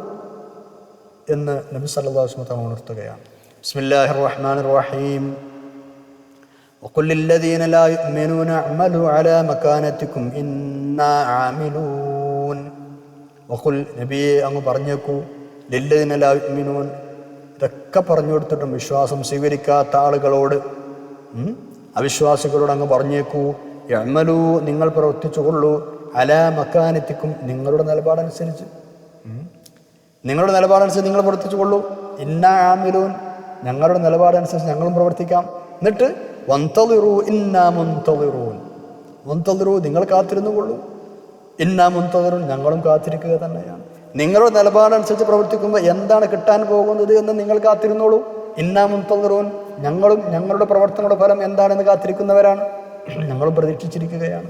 എന്ന് നബി സല്ലല്ലാഹു അലൈഹി വസല്ലം ഉണർത്തുകയാണ്. ബിസ്മില്ലാഹിർ റഹ്മാനിർ റഹീം. വഖുൽ ലില്ലദീന ലാ യുഅ്മിനൂന അഅ്മലു അലാ മകാനതികും ഇന്നാ ആമിലൂൻ. വഖുൽ നബിയെ അങ്ങ് പറഞ്ഞേക്കൂ, ലില്ലദീന ലാ യുഅ്മിനൂൻ, ഇതൊക്കെ പറഞ്ഞു കൊടുത്തിട്ടും വിശ്വാസം സ്വീകരിക്കാത്ത ആളുകളോട്, അവിശ്വാസികളോട് അങ്ങ് പറഞ്ഞേക്കൂ, യഅ്മലൂ നിങ്ങൾ പ്രവർത്തിച്ചുകൊള്ളൂ, അലാ മകാനതികും നിങ്ങളുടെ നിലപാടനുസരിച്ച്, നിങ്ങളുടെ നിലപാടനുസരിച്ച് നിങ്ങൾ പ്രവർത്തിച്ചുകൊള്ളൂ, ഇന്നാ ആമിലൂൻ ഞങ്ങളുടെ നിലപാടനുസരിച്ച് ഞങ്ങളും പ്രവർത്തിക്കാം. എന്നിട്ട് വന്തളിറൂ ഇന്നാ മുന്തളിറൂൻ, മുന്തളിറൂ നിങ്ങൾ കാത്തിരുന്നു കൊള്ളൂ, ഇന്നാ മുന്തളിറൂൻ ഞങ്ങളും കാത്തിരിക്കുക തന്നെയാണ്. നിങ്ങളുടെ നിലപാടനുസരിച്ച് പ്രവർത്തിക്കുമ്പോൾ എന്താണ് കിട്ടാൻ പോകുന്നത് എന്ന് നിങ്ങൾ കാത്തിരുന്നോളൂ. ഇന്നാ മുന്തളിറൂൻ ഞങ്ങളും ഞങ്ങളുടെ പ്രവർത്തനങ്ങളുടെ ഫലം എന്താണെന്ന് കാത്തിരിക്കുന്നവരാണ്, ഞങ്ങളും പ്രതീക്ഷിച്ചിരിക്കുകയാണ്.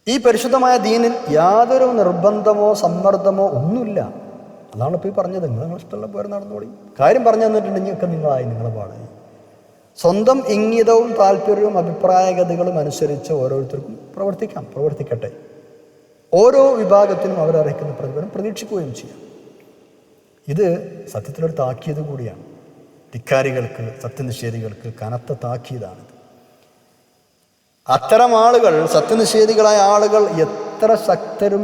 ഈ പരിശുദ്ധമായ ദീനിൽ യാതൊരു നിർബന്ധമോ സമ്മർദ്ദമോ ഒന്നുമില്ല. അതാണ് ഇപ്പോൾ ഈ പറഞ്ഞത്. നിങ്ങൾ ഇഷ്ടമുള്ള പോലെ നടന്നോളി. കാര്യം പറഞ്ഞു തന്നിട്ടുണ്ടെങ്കിൽ ഒക്കെ നിങ്ങളായി, നിങ്ങളെ പാടായി. സ്വന്തം ഇംഗിതവും താല്പര്യവും അഭിപ്രായഗതികളും അനുസരിച്ച് ഓരോരുത്തർക്കും പ്രവർത്തിക്കട്ടെ. ഓരോ വിഭാഗത്തിനും അവരർഹിക്കുന്ന പ്രതിഫലം പ്രതീക്ഷിക്കുകയും ചെയ്യാം. ഇത് സത്യത്തിലൊരു താക്കീത് കൂടിയാണ്. ധിക്കാരികൾക്ക്, സത്യനിഷേധികൾക്ക് കനത്ത താക്കീതാണിത്. അത്തരം ആളുകൾ, സത്യനിഷേധികളായ ആളുകൾ എത്ര ശക്തരും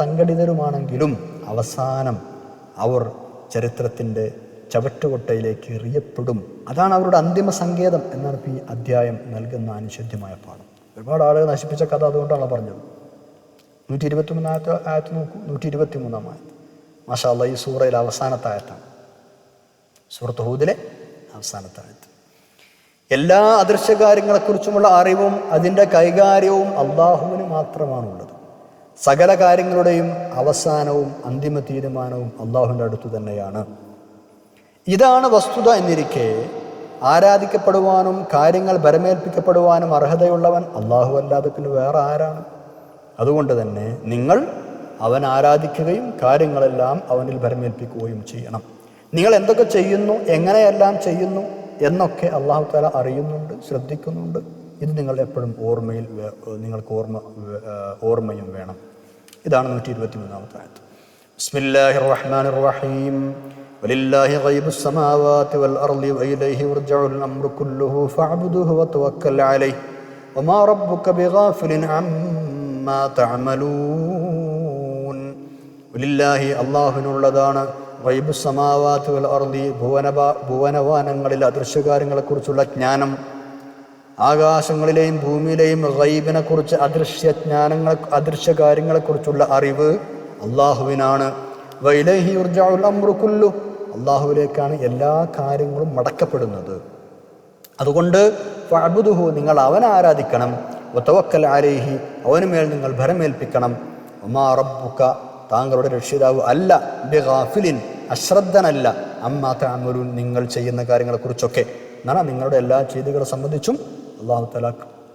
സംഘടിതരുമാണെങ്കിലും അവസാനം അവർ ചരിത്രത്തിൻ്റെ ചവറ്റുകൊട്ടയിലേക്ക് എറിയപ്പെടും. അതാണ് അവരുടെ അന്തിമ സങ്കേതം എന്നാണ് ഇപ്പോൾ ഈ അധ്യായം നൽകുന്ന അനിഷേധ്യമായ പാഠം. ഒരുപാട് ആളുകൾ നശിപ്പിച്ച കഥ അതുകൊണ്ടാണ് പറഞ്ഞത്. 123 ആയത്ത് നോക്കൂ. 123 ആയത്ത് മാഷാ അല്ലാഹ്, ഈ സൂറയിലെ അവസാനത്തെ ആയത്താണ്. സൂറത്ത് ഹൂദിലെ അവസാനത്തെ ആയത്ത്. എല്ലാ അദൃശ്യകാര്യങ്ങളെക്കുറിച്ചുമുള്ള അറിവും അതിൻ്റെ കൈകാര്യവും അള്ളാഹുവിന് മാത്രമാണുള്ളത്. സകല കാര്യങ്ങളുടെയും അവസാനവും അന്തിമ തീരുമാനവും അള്ളാഹുവിൻ്റെ അടുത്തു തന്നെയാണ്. ഇതാണ് വസ്തുത എന്നിരിക്കെ ആരാധിക്കപ്പെടുവാനും കാര്യങ്ങൾ ഭരമേൽപ്പിക്കപ്പെടുവാനും അർഹതയുള്ളവൻ അള്ളാഹു അല്ലാതെ പിന്നെ വേറെ ആരാണ്? അതുകൊണ്ട് തന്നെ നിങ്ങൾ അവൻ ആരാധിക്കുകയും കാര്യങ്ങളെല്ലാം അവനിൽ ഭരമേൽപ്പിക്കുകയും ചെയ്യണം. നിങ്ങൾ എന്തൊക്കെ ചെയ്യുന്നു, എങ്ങനെയെല്ലാം ചെയ്യുന്നു എന്നൊക്കെ അള്ളാഹു തആല അറിയുന്നുണ്ട്, ശ്രദ്ധിക്കുന്നുണ്ട്. ഇത് നിങ്ങൾ എപ്പോഴും നിങ്ങൾക്ക് ഓർമ്മയും വേണം. ഇതാണ് 123 ആയത്ത്. ബിസ്മില്ലാഹിർ റഹ്മാനിർ റഹീം. വലില്ലാഹി ഗൈബുസ് സമാവാതി വൽ അർളി വഇലൈഹി യർജഉൽ അംറു കുല്ലുഹു ഫഅബ്ദുഹു വതവക്കൽ അലൈഹി വമാ റബ്ബുക ബിഗാഫിലിൻ അമ്മാ തഅമലൂൻ. വലില്ലാഹി അല്ലാഹുവിനുള്ളതാണ് ഗൈബുസ് സമാവാതി വൽ അർദി ഭുവനവാനങ്ങളിൽ അദൃശ്യകാര്യങ്ങളെക്കുറിച്ചുള്ള ജ്ഞാനം. ആകാശങ്ങളിലെയും ഭൂമിയിലെയും ഗൈബിനെ കുറിച്ച് അദൃശ്യകാര്യങ്ങളെക്കുറിച്ചുള്ള അറിവ് അള്ളാഹുവിനാണ്. വഇലൈഹി യുർജഉൽ അംറു കുല്ലു. അള്ളാഹുവിലേക്കാണ് എല്ലാ കാര്യങ്ങളും മടക്കപ്പെടുന്നത്. അതുകൊണ്ട് ഫഅബ്ദുഹു, നിങ്ങൾ അവനെ ആരാധിക്കണം. വതവക്കൽ അലൈഹി, അവനുമേൽ നിങ്ങൾ ഭരമേൽപ്പിക്കണം. വമാ റബ്ബുക, താങ്കളുടെ രക്ഷിതാവ് അല്ല ബിഗാഫിലിൻ, അശ്രദ്ധനല്ല, അമ്മാ തഅമലൂൻ, നിങ്ങൾ ചെയ്യുന്ന കാര്യങ്ങളെക്കുറിച്ചൊക്കെ. എന്നാണ് നിങ്ങളുടെ എല്ലാ ചെയ്തികളെ സംബന്ധിച്ചും അല്ലാഹു തആല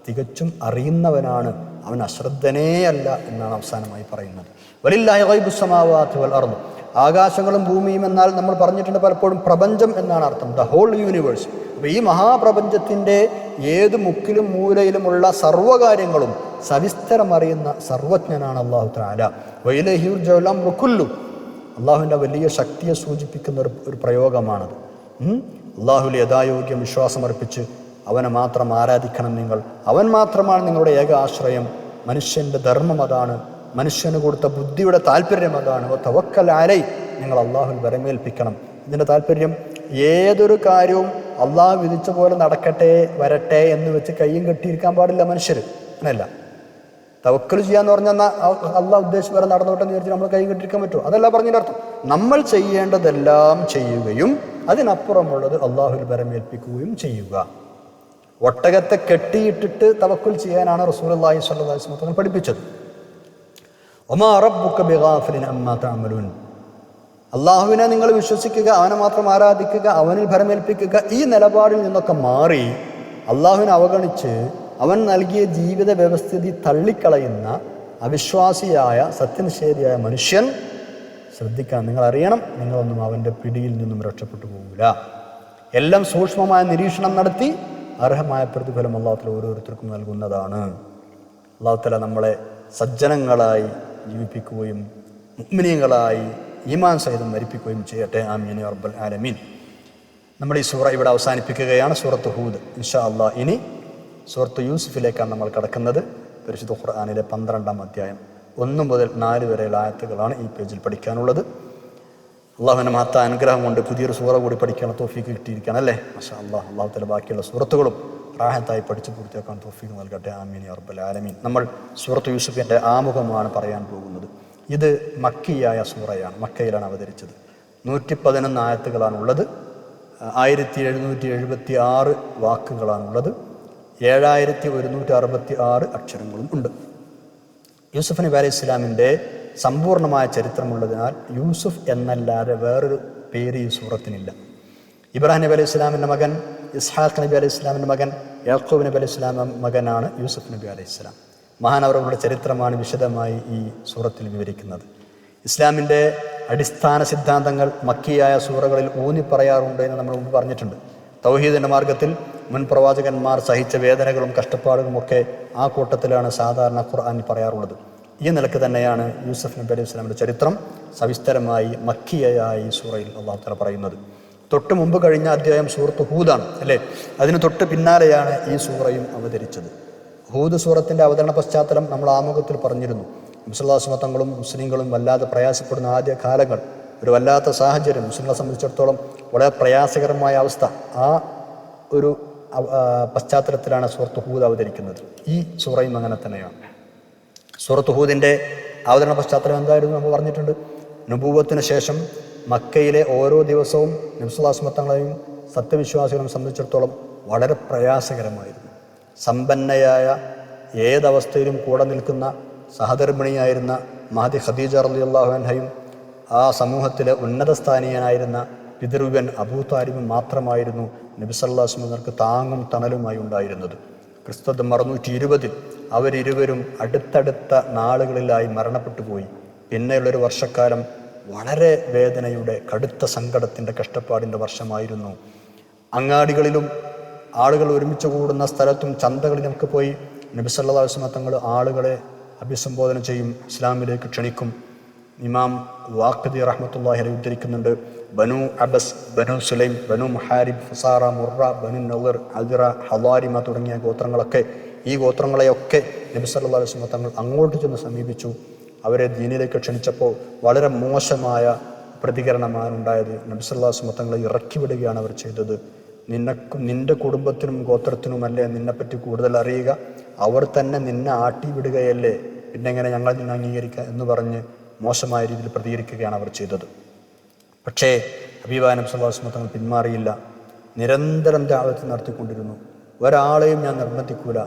തികച്ചും അറിയുന്നവനാണ്, അവൻ അശ്രദ്ധനേ അല്ല എന്നാണ് അവസാനമായി പറയുന്നത്. വലില്ലാഹി ഗൈബുസ് സമാവാതി വൽ അർദ്. ആകാശങ്ങളും ഭൂമിയും എന്നാൽ നമ്മൾ പറഞ്ഞിട്ടുണ്ട് പലപ്പോഴും പ്രപഞ്ചം എന്നാണ് അർത്ഥം, ദ ഹോൾ യൂണിവേഴ്സ്. അപ്പോൾ ഈ മഹാപ്രപഞ്ചത്തിൻ്റെ ഏത് മുക്കിലും മൂലയിലുമുള്ള സർവ്വകാര്യങ്ങളും സവിസ്തരം അറിയുന്ന സർവജ്ഞനാണ് അല്ലാഹു തആല. വഇലൈഹി യുർജഉൽ അംറു കുല്ലു. അള്ളാഹുവിൻ്റെ വലിയ ശക്തിയെ സൂചിപ്പിക്കുന്ന ഒരു പ്രയോഗമാണത്. അള്ളാഹുവിൽ യഥായോഗ്യം വിശ്വാസമർപ്പിച്ച് അവനെ മാത്രം ആരാധിക്കണം നിങ്ങൾ. അവൻ മാത്രമാണ് നിങ്ങളുടെ ഏക ആശ്രയം. മനുഷ്യൻ്റെ ധർമ്മം അതാണ്, മനുഷ്യന് കൊടുത്ത ബുദ്ധിയുടെ താല്പര്യം അതാണ്. തവക്കൽ അലൈ, നിങ്ങൾ അള്ളാഹുൽ വരമേൽപ്പിക്കണം. ഇതിൻ്റെ താല്പര്യം ഏതൊരു കാര്യവും അള്ളാഹു വിധിച്ച പോലെ നടക്കട്ടെ വരട്ടെ എന്ന് വെച്ച് കയ്യും കെട്ടിയിരിക്കാൻ പാടില്ല മനുഷ്യർ. അങ്ങനെയല്ല. തവക്കൽ ചെയ്യാന്ന് പറഞ്ഞാൽ അള്ളാഹ് ഉദ്ദേശിച്ച് വരെ നടന്നോട്ടെ എന്ന് വിചാരിച്ച് നമ്മൾ കൈ കെട്ടിരിക്കാൻ പറ്റുമോ? അതല്ല പറഞ്ഞതിൻ്റെ അർത്ഥം. നമ്മൾ ചെയ്യേണ്ടതെല്ലാം ചെയ്യുകയും അതിനപ്പുറമുള്ളത് അള്ളാഹുൽ വരമേൽപ്പിക്കുകയും ചെയ്യുക. ഒട്ടകത്തെ കെട്ടിയിട്ടിട്ട് തവക്കുൽ ചെയ്യാനാണ് റസൂലുള്ളാഹി സ്വല്ലല്ലാഹു അലൈഹി വസല്ലം പഠിപ്പിച്ചത്. വമാ റബ്ബുക ബിഗാഫിലിൻ അമ്മാ തഅമലൂൻ. അള്ളാഹുവിനെ നിങ്ങൾ വിശ്വസിക്കുക, അവനെ മാത്രം ആരാധിക്കുക, അവനിൽ ഭരമേൽപ്പിക്കുക. ഈ നിലപാടിൽ നിന്നൊക്കെ മാറി അള്ളാഹുവിനെ അവഗണിച്ച് അവൻ നൽകിയ ജീവിത വ്യവസ്ഥിതി തള്ളിക്കളയുന്ന അവിശ്വാസിയായ സത്യനിഷേധിയായ മനുഷ്യൻ ശ്രദ്ധിക്കണം. നിങ്ങൾ അറിയണം, നിങ്ങളൊന്നും അവൻ്റെ പിടിയിൽ നിന്നും രക്ഷപ്പെട്ടു പോകില്ല. എല്ലാം സൂക്ഷ്മമായ നിരീക്ഷണം നടത്തി അർഹമായ പ്രതിഫലം അല്ലാഹു തആല ഓരോരുത്തർക്കും നൽകുന്നതാണ്. അല്ലാഹു തആല നമ്മളെ സജ്ജനങ്ങളായി ജീവിപ്പിക്കുകയും മുഅ്മിനീങ്ങളായി ഈമാൻ സഹിതം മരിപ്പിക്കുകയും ചെയ്യട്ടെ. ആമീൻ യാ റബ്ബൽ ആലമീൻ. നമ്മൾ ഈ സൂറ ഇവിടെ അവസാനിപ്പിക്കുകയാണ്. സൂറത്ത് ഹൂദ്. ഇൻഷാ അല്ലാഹ് ഇനി സൂറത്ത് യൂസുഫിലേക്കാണ് നമ്മൾ കടക്കുന്നത്. പരിശുദ്ധ ഖുർആനിലെ 12-ാം അധ്യായം 1 മുതൽ 4 വരെയുള്ള ആയത്തുകളാണ് ഈ പേജിൽ പഠിക്കാനുള്ളത്. അള്ളാഹുവിൻ്റെ മഹത്ത അനുഗ്രഹം കൊണ്ട് പുതിയൊരു സൂറ കൂടി പഠിക്കാൻ തൗഫീഖ് കിട്ടിയിരിക്കുകയാണ് അല്ലേ? മാഷാ അല്ലാഹ്. അല്ലാഹു തആല ബാക്കിയുള്ള സൂറത്തുകളും റാഹത്തായി പഠിച്ച് പൂർത്തിയാക്കാൻ തൗഫീഖ് നൽകട്ടെ. ആമീൻ യാ റബ്ബൽ ആലമീൻ. നമ്മൾ സൂറത്ത് യൂസുഫിൻ്റെ ആമുഖമാണ് പറയാൻ പോകുന്നത്. ഇത് മക്കിയായ സൂറയാണ്, മക്കയിലാണ് അവതരിച്ചത്. 111 ആയത്തുകളാണുള്ളത്. 1776 വാക്കുകളാണുള്ളത്. 7166 അക്ഷരങ്ങളും ഉണ്ട്. യൂസുഫ് നബി അലൈഹി ഇസ്ലാമിൻ്റെ സമ്പൂർണ്ണമായ ചരിത്രമുള്ളതിനാൽ യൂസുഫ് എന്നല്ലാതെ വേറൊരു പേര് ഈ സൂറത്തിനില്ല. ഇബ്രാഹിം നബി അലൈഹി ഇസ്ലാമിൻ്റെ മകൻ, ഇസ്ഹാഖ് നബി അലൈഹി ഇസ്ലാമിൻ്റെ മകൻ, യാക്കൂബ് നബി അലൈഹി ഇസ്ലാമിൻ്റെ മകനാണ് യൂസുഫ് നബി അലൈഹി ഇസ്ലാം. മഹാനവറുകളുടെ ചരിത്രമാണ് വിശദമായി ഈ സൂറത്തിൽ വിവരിക്കുന്നത്. ഇസ്ലാമിൻ്റെ അടിസ്ഥാന സിദ്ധാന്തങ്ങൾ മക്കിയായ സൂറകളിൽ ഊന്നി പറയാറുണ്ട് എന്ന് നമ്മൾ മുമ്പ് പറഞ്ഞിട്ടുണ്ട്. തൗഹീദിൻ്റെ മാർഗത്തിൽ മുൻ പ്രവാചകന്മാർ സഹിച്ച വേദനകളും കഷ്ടപ്പാടുകളുമൊക്കെ ആ കൂട്ടത്തിലാണ് സാധാരണ ഖുർആനിൽ പറയാറുള്ളത്. ഈ നിലക്ക് തന്നെയാണ് യൂസുഫ് നബി അലൈഹി ഇസ്ലാമിൻ്റെ ചരിത്രം സവിസ്തരമായി മക്കിയായി ഈ സൂറയിൽ അല്ലാഹു തആല പറയുന്നത്. തൊട്ട് മുമ്പ് കഴിഞ്ഞ അധ്യായം സൂറത്ത് ഹൂദാണ് അല്ലേ? അതിന് തൊട്ട് പിന്നാലെയാണ് ഈ സൂറയും അവതരിച്ചത്. ഹൂദ് സൂറത്തിൻ്റെ അവതരണ പശ്ചാത്തലം നമ്മൾ ആമുഖത്തിൽ പറഞ്ഞിരുന്നു. നബി സല്ലല്ലാഹു അലൈഹി വസല്ലം തങ്ങളും മുസ്ലിങ്ങളും വല്ലാതെ പ്രയാസപ്പെടുന്ന ആദ്യ കാലങ്ങൾ, ഒരു വല്ലാത്ത സാഹചര്യം, മുസ്ലിങ്ങളെ സംബന്ധിച്ചിടത്തോളം വളരെ പ്രയാസകരമായ അവസ്ഥ. ആ ഒരു പശ്ചാത്തലത്തിലാണ് സൂറത്ത് ഹൂദ് അവതരിക്കുന്നത്. ഈ സൂറയും അങ്ങനെ തന്നെയാണ്. സൂറത്ത് ഹൂദിൻ്റെ അവതരണ പശ്ചാത്തലം എന്തായിരുന്നു നമ്മൾ പറഞ്ഞിട്ടുണ്ട്. നുബൂവത്തിന് ശേഷം മക്കയിലെ ഓരോ ദിവസവും നബി സല്ലല്ലാഹു അലൈഹി വസല്ലം തങ്ങളെയും സത്യവിശ്വാസികളെ സംബന്ധിച്ചിടത്തോളം വളരെ പ്രയാസകരമായിരുന്നു. സമ്പന്നയായ ഏതവസ്ഥയിലും കൂടെ നിൽക്കുന്ന സഹധർമ്മിണിയായിരുന്ന മഹദി ഖദീജ റളിയല്ലാഹു അൻഹയും ആ സമൂഹത്തിലെ ഉന്നതസ്ഥാനീയനായിരുന്ന പിതൃവ്യൻ അബൂ താലിബും മാത്രമായിരുന്നു നബി സല്ലല്ലാഹു അലൈഹി വസല്ലം താങ്ങും തണലുമായി ഉണ്ടായിരുന്നത്. ക്രിസ്തുവർഷം 620 അവരിരുവരും അടുത്തടുത്ത നാളുകളിലായി മരണപ്പെട്ടു പോയി. പിന്നെയുള്ളൊരു വർഷക്കാലം വളരെ വേദനയുടെ, കടുത്ത സങ്കടത്തിൻ്റെ, കഷ്ടപ്പാടിൻ്റെ വർഷമായിരുന്നു. അങ്ങാടികളിലും ആളുകൾ ഒരുമിച്ച് കൂടുന്ന സ്ഥലത്തും ചന്തകളിലൊക്കെ പോയി നബി സല്ലല്ലാഹു അലൈഹി വസല്ലം തങ്ങൾ ആളുകളെ അഭിസംബോധന ചെയ്യും, ഇസ്ലാമിലേക്ക് ക്ഷണിക്കും. ഇമാം വാഖിദി റഹ്മത്തുള്ളാഹി അലൈഹി ഉദ്ധരിക്കുന്നുണ്ട്, ബനു അബസ്, ബനു സുലൈം, ബനു മുഹാരിബ്, ഫസാറ, മുറ, ബനു നളിർ, അദിറ, ഹവാരിമ തുടങ്ങിയ ഗോത്രങ്ങളൊക്കെ ഈ ഗോത്രങ്ങളെയൊക്കെ നബി സല്ലല്ലാഹു അലൈഹി വസല്ലം തങ്ങൾ അങ്ങോട്ട് ചെന്ന് സമീപിച്ചു. അവരെ ദീനിലേക്ക് ക്ഷണിച്ചപ്പോൾ വളരെ മോശമായ പ്രതികരണമാണ് ഉണ്ടായത്. നബി സല്ലല്ലാഹു അലൈഹി വസല്ലം തങ്ങളെ ഇറക്കി വിടുകയാണ് അവർ ചെയ്തത്. നിന്റെ കുടുംബത്തിനും ഗോത്രത്തിനുമല്ലേ നിന്നെപ്പറ്റി കൂടുതൽ അറിയുക, അവർ തന്നെ നിന്നെ ആട്ടി വിടുകയല്ലേ, പിന്നെ എങ്ങനെ ഞങ്ങൾ നിന്നെ അംഗീകരിക്കുക എന്ന് പറഞ്ഞ് മോശമായ രീതിയിൽ പ്രതികരിക്കുകയാണ് അവർ ചെയ്തത്. പക്ഷേ ഹബീബായ നബി സല്ലല്ലാഹു അലൈഹി വസല്ലം തങ്ങൾ പിന്മാറിയില്ല. നിരന്തരം ദഅവത്ത് നടത്തിക്കൊണ്ടിരുന്നു. ഒരാളെയും ഞാൻ നിർബന്ധിക്കൂല,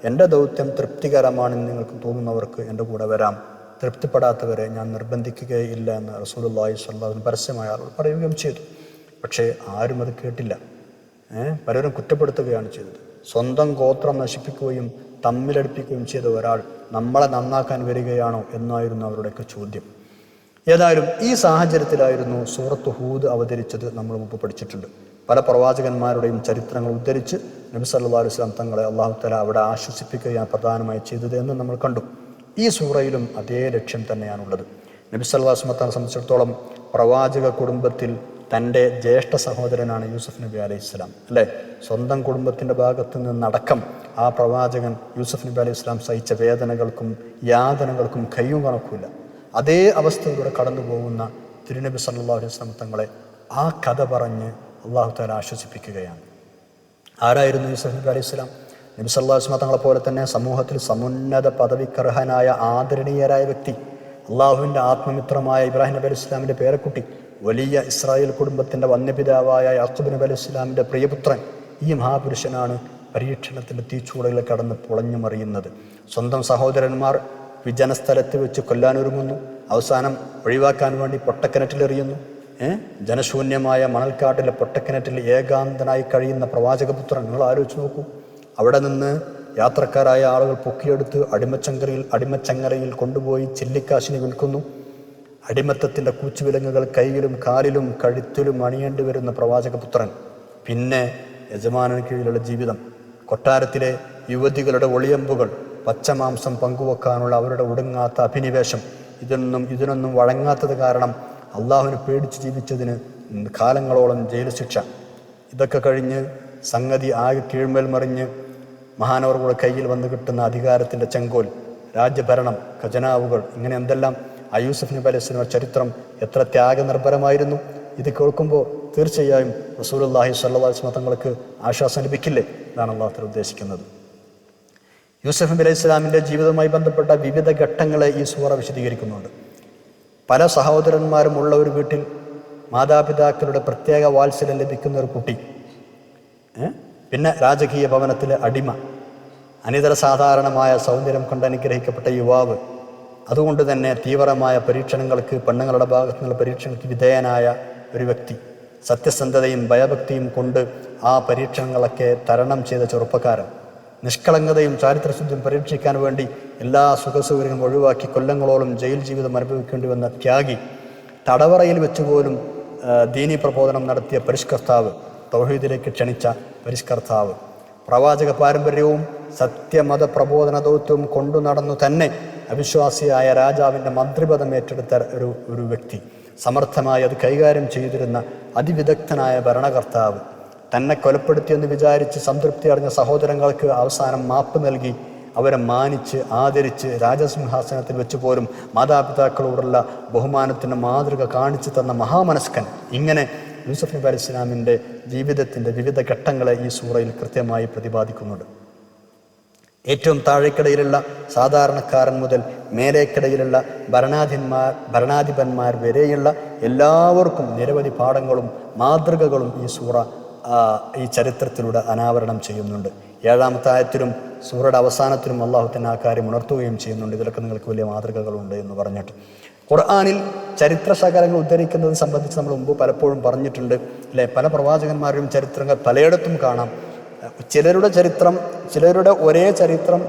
എൻ്റെ ദൗത്യം തൃപ്തികരമാണെന്ന് നിങ്ങൾക്ക് തോന്നുന്നവർക്ക് എൻ്റെ കൂടെ വരാം, തൃപ്തിപ്പെടാത്തവരെ ഞാൻ നിർബന്ധിക്കുകയില്ല എന്ന് റസൂലുള്ളാഹി സ്വല്ലല്ലാഹു അലൈഹി വസല്ലം പരസ്യമായ ആളുകൾ പറയുകയും ചെയ്തു. പക്ഷേ ആരും അത് കേട്ടില്ല. പലരും കുറ്റപ്പെടുത്തുകയാണ് ചെയ്തത്. സ്വന്തം ഗോത്രം നശിപ്പിക്കുകയും തമ്മിലടിപ്പിക്കുകയും ചെയ്ത ഒരാൾ നമ്മളെ നന്നാക്കാൻ വരികയാണോ എന്നായിരുന്നു അവരുടെയൊക്കെ ചോദ്യം. ഏതായാലും ഈ സാഹചര്യത്തിലായിരുന്നു സൂറത്ത് ഹൂദ് അവതരിച്ചത്. നമ്മൾ മുമ്പ് പഠിച്ചിട്ടുണ്ട്. പല പ്രവാചകന്മാരുടെയും ചരിത്രങ്ങൾ ഉദ്ധരിച്ച് നബി സല്ലല്ലാഹു അലൈഹി വസല്ലം തങ്ങളെ അല്ലാഹു തആല അവിടെ ആശ്വസിപ്പിക്കുകയാണ് പ്രധാനമായി ചെയ്തത് എന്ന് നമ്മൾ കണ്ടു. ഈ സൂറയിലും അതേ ലക്ഷ്യം തന്നെയാണുള്ളത്. നബി സല്ലല്ലാഹു അലൈഹി വസല്ലം തങ്ങളെ സംബന്ധിച്ചിടത്തോളം പ്രവാചക കുടുംബത്തിൽ തൻ്റെ ജ്യേഷ്ഠ സഹോദരനാണ് യൂസുഫ് നബി അലൈഹിസ്സലാം, അല്ലേ? സ്വന്തം കുടുംബത്തിൻ്റെ ഭാഗത്തു നിന്നടക്കം ആ പ്രവാചകൻ യൂസുഫ് നബി അലൈഹിസ്സലാം സഹിച്ച വേദനകൾക്കും യാതനകൾക്കും കയ്യും കണക്കില്ല. അതേ അവസ്ഥയിലൂടെ കടന്നു പോകുന്ന തിരുനബി സല്ലല്ലാഹു അലൈഹി വസല്ലം തങ്ങളെ ആ കഥ പറഞ്ഞ് അല്ലാഹു തആല ആശ്വസിപ്പിക്കുകയാണ്. ആരായിരുന്നു യൂസുഫ് നബി അലൈഹിസ്സലാം? നബി സല്ലല്ലാഹു അലൈഹി വസല്ലം തങ്ങളെ പോലെ തന്നെ സമൂഹത്തിൽ സമുന്നത പദവിക്കർഹനായ ആദരണീയരായ വ്യക്തി, അള്ളാഹുവിൻ്റെ ആത്മമിത്രമായ ഇബ്രാഹിം നബി അലൈഹി സ്വലാമിൻ്റെ പേരക്കുട്ടി, വലിയ ഇസ്രായേൽ കുടുംബത്തിൻ്റെ വന്യപിതാവായ യാക്കൂബ് നബി അലൈഹി സ്വലാമിൻ്റെ പ്രിയപുത്രൻ. ഈ മഹാപുരുഷനാണ് പരീക്ഷണത്തിൻ്റെ തീച്ചൂടയിൽ കടന്ന് പൊളഞ്ഞുമറിയുന്നത്. സ്വന്തം സഹോദരന്മാർ വിജനസ്ഥലത്ത് വെച്ച് കൊല്ലാനൊരുങ്ങുന്നു. അവസാനം ഒഴിവാക്കാൻ വേണ്ടി പൊട്ടക്കിണറ്റിലെറിയുന്നു. ജനശൂന്യമായ മണൽക്കാട്ടിലെ പൊട്ടക്കിണറ്റിൽ ഏകാന്തനായി കഴിയുന്ന പ്രവാചകപുത്രൻ. നിങ്ങൾ ആലോചിച്ച് നോക്കൂ. അവിടെ നിന്ന് യാത്രക്കാരായ ആളുകൾ പൊക്കിയെടുത്ത് അടിമച്ചങ്ങലയിൽ കൊണ്ടുപോയി ചില്ലിക്കാശിന് വിൽക്കുന്നു. അടിമത്തത്തിൻ്റെ കൂച്ചുവിലങ്ങുകൾ കൈയിലും കാലിലും കഴുത്തിലും അണിയേണ്ടി വരുന്ന പ്രവാചകപുത്രൻ. പിന്നെ യജമാനന് കീഴിലുള്ള ജീവിതം, കൊട്ടാരത്തിലെ യുവതികളുടെ ഒളിയമ്പുകൾ, പച്ചമാംസം പങ്കുവെക്കാനുള്ള അവരുടെ ഒടുങ്ങാത്ത അഭിനിവേശം, ഇതിനൊന്നും വഴങ്ങാത്തത് കാരണം അള്ളാഹുവിനെ പേടിച്ച് ജീവിച്ചതിന് കാലങ്ങളോളം ജയിൽ ശിക്ഷ. ഇതൊക്കെ കഴിഞ്ഞ് സംഗതി ആകെ കീഴ്മേൽ മറിഞ്ഞ് മഹാനവറുകളുടെ കയ്യിൽ വന്ന് കിട്ടുന്ന അധികാരത്തിൻ്റെ ചെങ്കോൽ, രാജ്യഭരണം, ഖജനാവുകൾ, ഇങ്ങനെ എന്തെല്ലാം. ആ യൂസുഫ് നബി അലൈഹി സ്വലാമിന്റെ ചരിത്രം എത്ര ത്യാഗനിർഭരമായിരുന്നു. ഇത് കേൾക്കുമ്പോൾ തീർച്ചയായും റസൂലുള്ളാഹി സ്വല്ലല്ലാഹു അലൈഹി വസല്ലം തങ്ങൾക്ക് ആശ്വാസം ലഭിക്കില്ലേ? ഇതാണ് അല്ലാഹു തആല ഉദ്ദേശിക്കുന്നത്. യൂസുഫ് നബി അലൈഹി സ്വലാമിൻ്റെ ജീവിതവുമായി ബന്ധപ്പെട്ട വിവിധ ഘട്ടങ്ങളെ ഈ സൂറ വിശദീകരിക്കുന്നുണ്ട്. പല സഹോദരന്മാരും ഉള്ള ഒരു വീട്ടിൽ മാതാപിതാക്കളുടെ പ്രത്യേക വാത്സല്യം ലഭിക്കുന്ന ഒരു കുട്ടി, പിന്നെ രാജകീയ ഭവനത്തിലെ അടിമ, അനിതര സാധാരണമായ സൗന്ദര്യം കൊണ്ട് അനുഗ്രഹിക്കപ്പെട്ട യുവാവ്, അതുകൊണ്ട് തന്നെ തീവ്രമായ പരീക്ഷണങ്ങൾക്ക്, പെണ്ണുങ്ങളുടെ ഭാഗത്തു നിന്നുള്ള പരീക്ഷണങ്ങൾക്ക് വിധേയനായ ഒരു വ്യക്തി, സത്യസന്ധതയും ഭയഭക്തിയും കൊണ്ട് ആ പരീക്ഷണങ്ങളൊക്കെ തരണം ചെയ്ത ചെറുപ്പക്കാരൻ, നിഷ്കളങ്കതയും ചാരിത്രശുദ്ധിയും പരീക്ഷിക്കാൻ വേണ്ടി എല്ലാ സുഖസൗകര്യങ്ങളും ഒഴിവാക്കി കൊല്ലങ്ങളോളം ജയിൽ ജീവിതം അനുഭവിക്കേണ്ടി വന്ന ത്യാഗി, തടവറയിൽ വെച്ചുപോലും ദീനി പ്രബോധനം നടത്തിയ പരിഷ്കർത്താവ്, തൗഹീദിലേക്ക് ക്ഷണിച്ച പരിഷ്കർത്താവ്, പ്രവാചക പാരമ്പര്യവും സത്യമത പ്രബോധന ദൗത്യവും കൊണ്ടു നടന്നു തന്നെ അവിശ്വാസിയായ രാജാവിൻ്റെ മന്ത്രിപദം ഏറ്റെടുത്ത ഒരു വ്യക്തി, സമർത്ഥമായി അത് കൈകാര്യം ചെയ്തിരുന്ന അതിവിദഗ്ധനായ ഭരണകർത്താവ്, തന്നെ കൊലപ്പെടുത്തിയെന്ന് വിചാരിച്ച് സംതൃപ്തി അടഞ്ഞ സഹോദരങ്ങൾക്ക് അവസാനം മാപ്പ് നൽകി അവരെ മാനിച്ച് ആദരിച്ച് രാജസിംഹാസനത്തിൽ വെച്ച് പോലും മാതാപിതാക്കളോടുള്ള ബഹുമാനത്തിൻ്റെ മാതൃക കാണിച്ചു തന്ന മഹാമനസ്കൻ. ഇങ്ങനെ യൂസുഫ് നബി അലൈഹി സ്വലാമിൻ്റെ ജീവിതത്തിൻ്റെ വിവിധ ഘട്ടങ്ങളെ ഈ സൂറയിൽ കൃത്യമായി പ്രതിപാദിക്കുന്നുണ്ട്. ഏറ്റവും താഴേക്കിടയിലുള്ള സാധാരണക്കാരൻ മുതൽ മേലേക്കിടയിലുള്ള ഭരണാധിപന്മാർ വരെയുള്ള എല്ലാവർക്കും നിരവധി പാഠങ്ങളും മാതൃകകളും ഈ സൂറ ഈ ചരിത്രത്തിലൂടെ അനാവരണം ചെയ്യുന്നുണ്ട്. 7-ാമത്തെ ആയത്തിലും സൂറയുടെ അവസാനത്തിലും അള്ളാഹു തന്നെ ആ കാര്യം ഉണർത്തുകയും ചെയ്യുന്നുണ്ട്. ഇതിലൊക്കെ നിങ്ങൾക്ക് വലിയ മാതൃകകളുണ്ട് എന്ന് പറഞ്ഞിട്ട് ഖുർആനിൽ ചരിത്രശകലങ്ങൾ ഉദ്ധരിക്കുന്നത് സംബന്ധിച്ച് നമ്മൾ മുമ്പ് പലപ്പോഴും പറഞ്ഞിട്ടുണ്ട്, അല്ലെ? പല പ്രവാചകന്മാരുടെയും ചരിത്രങ്ങൾ പലയിടത്തും കാണാം. ചിലരുടെ ഒരേ ചരിത്രം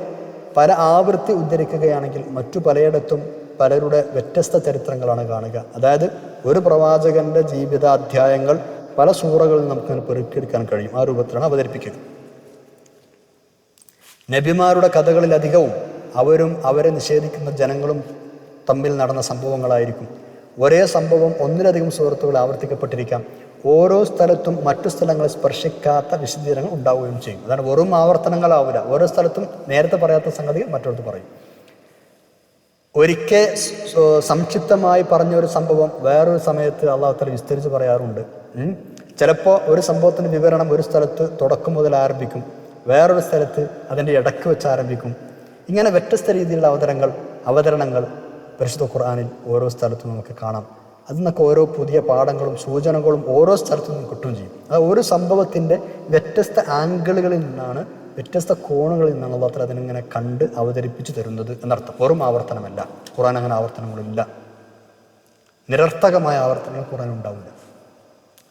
പല ആവൃത്തി ഉദ്ധരിക്കുകയാണെങ്കിൽ മറ്റു പലയിടത്തും പലരുടെ വ്യത്യസ്ത ചരിത്രങ്ങളാണ് കാണുക. അതായത് ഒരു പ്രവാചകന്റെ ജീവിതാധ്യായങ്ങൾ പല സൂറകളിൽ നമുക്ക് പെറുക്കിയെടുക്കാൻ കഴിയും. ആ രൂപത്തിലാണ് അവതരിപ്പിക്കുക. നബിമാരുടെ കഥകളിലധികവും അവരും അവരെ നിഷേധിക്കുന്ന ജനങ്ങളും തമ്മിൽ നടന്ന സംഭവങ്ങളായിരിക്കും. ഒരേ സംഭവം ഒന്നിലധികം സൂറത്തുകൾ ആവർത്തിക്കപ്പെട്ടിരിക്കാം. ഓരോ സ്ഥലത്തും മറ്റു സ്ഥലങ്ങളെ സ്പർശിക്കാത്ത വിശദീകരണങ്ങൾ ഉണ്ടാവുകയും ചെയ്യും. അതാണ് വെറും ആവർത്തനങ്ങളാവില്ല. ഓരോ സ്ഥലത്തും നേരത്തെ പറയാത്ത സംഗതി മറ്റൊരിടത്ത് പറയും. ഒരിക്കൽ സംക്ഷിപ്തമായി പറഞ്ഞ ഒരു സംഭവം വേറൊരു സമയത്ത് അള്ളാഹു തആല വിസ്തരിച്ച് പറയാറുണ്ട്. ചിലപ്പോൾ ഒരു സംഭവത്തിൻ്റെ വിവരണം ഒരു സ്ഥലത്ത് തുടക്കം മുതൽ ആരംഭിക്കും, വേറൊരു സ്ഥലത്ത് അതിൻ്റെ ഇടയ്ക്ക് വെച്ച് ആരംഭിക്കും. ഇങ്ങനെ വ്യത്യസ്ത രീതിയിലുള്ള അവതരണങ്ങൾ പരിശുദ്ധ ഖുർആനിൽ ഓരോ സ്ഥലത്തും നമുക്ക് കാണാം. അതിൽ നിന്നൊക്കെ ഓരോ പുതിയ പാഠങ്ങളും സൂചനകളും ഓരോ സ്ഥലത്തും നമുക്ക് കിട്ടുകയും ചെയ്യും. അത് ഒരു സംഭവത്തിൻ്റെ വ്യത്യസ്ത ആംഗിളുകളിൽ നിന്നാണ്, വ്യത്യസ്ത കോണുകളിൽ നിന്നാണ് അല്ലാഹു തആല അതിനിങ്ങനെ കണ്ട് അവതരിപ്പിച്ച് തരുന്നത് എന്നർത്ഥം. വെറും ആവർത്തനമല്ല. ഖുർആൻ അങ്ങനെ ആവർത്തനങ്ങളില്ല, നിരർത്ഥകമായ ആവർത്തനങ്ങൾ ഖുർആൻ ഉണ്ടാവില്ല.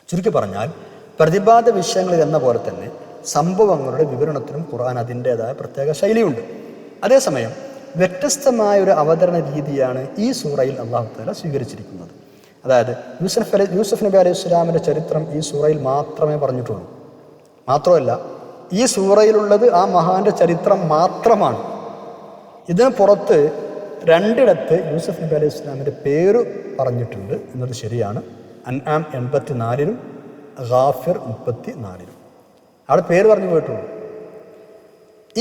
ചുരുക്കി പറഞ്ഞാൽ പ്രതിപാദ വിഷയങ്ങളിൽ എന്ന പോലെ തന്നെ സംഭവങ്ങളുടെ വിവരണത്തിനും ഖുർആൻ അതിൻ്റെതായ പ്രത്യേക ശൈലിയുണ്ട്. അതേസമയം വ്യത്യസ്തമായ ഒരു അവതരണ രീതിയാണ് ഈ സൂറയിൽ അല്ലാഹു തആല സ്വീകരിച്ചിരിക്കുന്നത്. അതായത് യൂസഫ് നബി അലൈഹി സ്വലാമിൻ്റെ ചരിത്രം ഈ സൂറയിൽ മാത്രമേ പറഞ്ഞിട്ടുള്ളൂ. മാത്രമല്ല, ഈ സൂറയിലുള്ളത് ആ മഹാന്റെ ചരിത്രം മാത്രമാണ്. ഇതിന് പുറത്ത് രണ്ടിടത്ത് യൂസഫ് നബി അലൈഹി സ്വലാമിൻ്റെ പേര് പറഞ്ഞിട്ടുണ്ട് എന്നത് ശരിയാണ്. അൻആം 84-ലും ഗാഫിർ 34-ലും അവിടെ പേര് പറഞ്ഞു പോയിട്ടുള്ളൂ.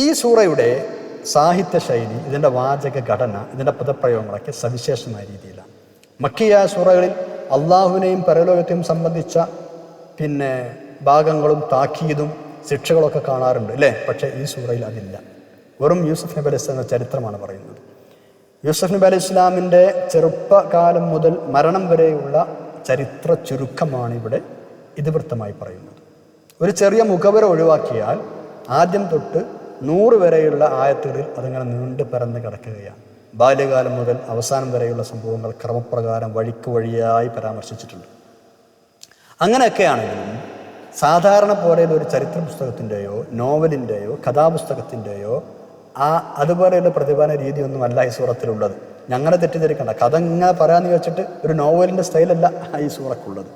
ഈ സൂറയുടെ സാഹിത്യ ശൈലി, ഇതിൻ്റെ വാചക ഘടന, ഇതിൻ്റെ പദപ്രയോഗങ്ങളൊക്കെ സവിശേഷമായ രീതിയിലാണ്. മക്കിയായ സൂറകളിൽ അള്ളാഹുവിനെയും പരലോകത്തെയും സംബന്ധിച്ച ഭാഗങ്ങളും താക്കീതും ശിക്ഷകളൊക്കെ കാണാറുണ്ട് അല്ലേ? പക്ഷേ ഈ സൂറയിൽ അതില്ല. വെറും യൂസഫ് നബി അലൈഹി സ്വലാമിൻ്റെ ചരിത്രമാണ് പറയുന്നത്. യൂസഫ് നബി അലൈഹി സ്വലാമിൻ്റെ ചെറുപ്പകാലം മുതൽ മരണം വരെയുള്ള ചരിത്ര ചുരുക്കമാണ് ഇവിടെ ഇതിവൃത്തമായി പറയുന്നത്. ഒരു ചെറിയ മുഖവര ഒഴിവാക്കിയാൽ ആദ്യം തൊട്ട് 100 വരെയുള്ള ആയത്തുകളിൽ അതിങ്ങനെ നീണ്ടു പരന്ന് കിടക്കുകയാണ്. ബാല്യകാലം മുതൽ അവസാനം വരെയുള്ള സംഭവങ്ങൾ ക്രമപ്രകാരം വഴിയായി പരാമർശിച്ചിട്ടുണ്ട്. അങ്ങനെയൊക്കെയാണെങ്കിലും സാധാരണ പോലെ ഒരു ചരിത്ര പുസ്തകത്തിൻ്റെയോ നോവലിൻ്റെയോ കഥാപുസ്തകത്തിൻ്റെയോ അതുപോലെയുള്ള പ്രതിപാദന രീതിയൊന്നുമല്ല ഈ സൂറത്തിലുള്ളത്. ഞങ്ങളെ തെറ്റിദ്ധരിക്കണ്ട. കഥ ഇങ്ങനെ പറയാമെന്ന് വെച്ചിട്ട് ഒരു നോവലിൻ്റെ സ്റ്റൈലല്ല ഈ സൂറക്കുള്ളത്.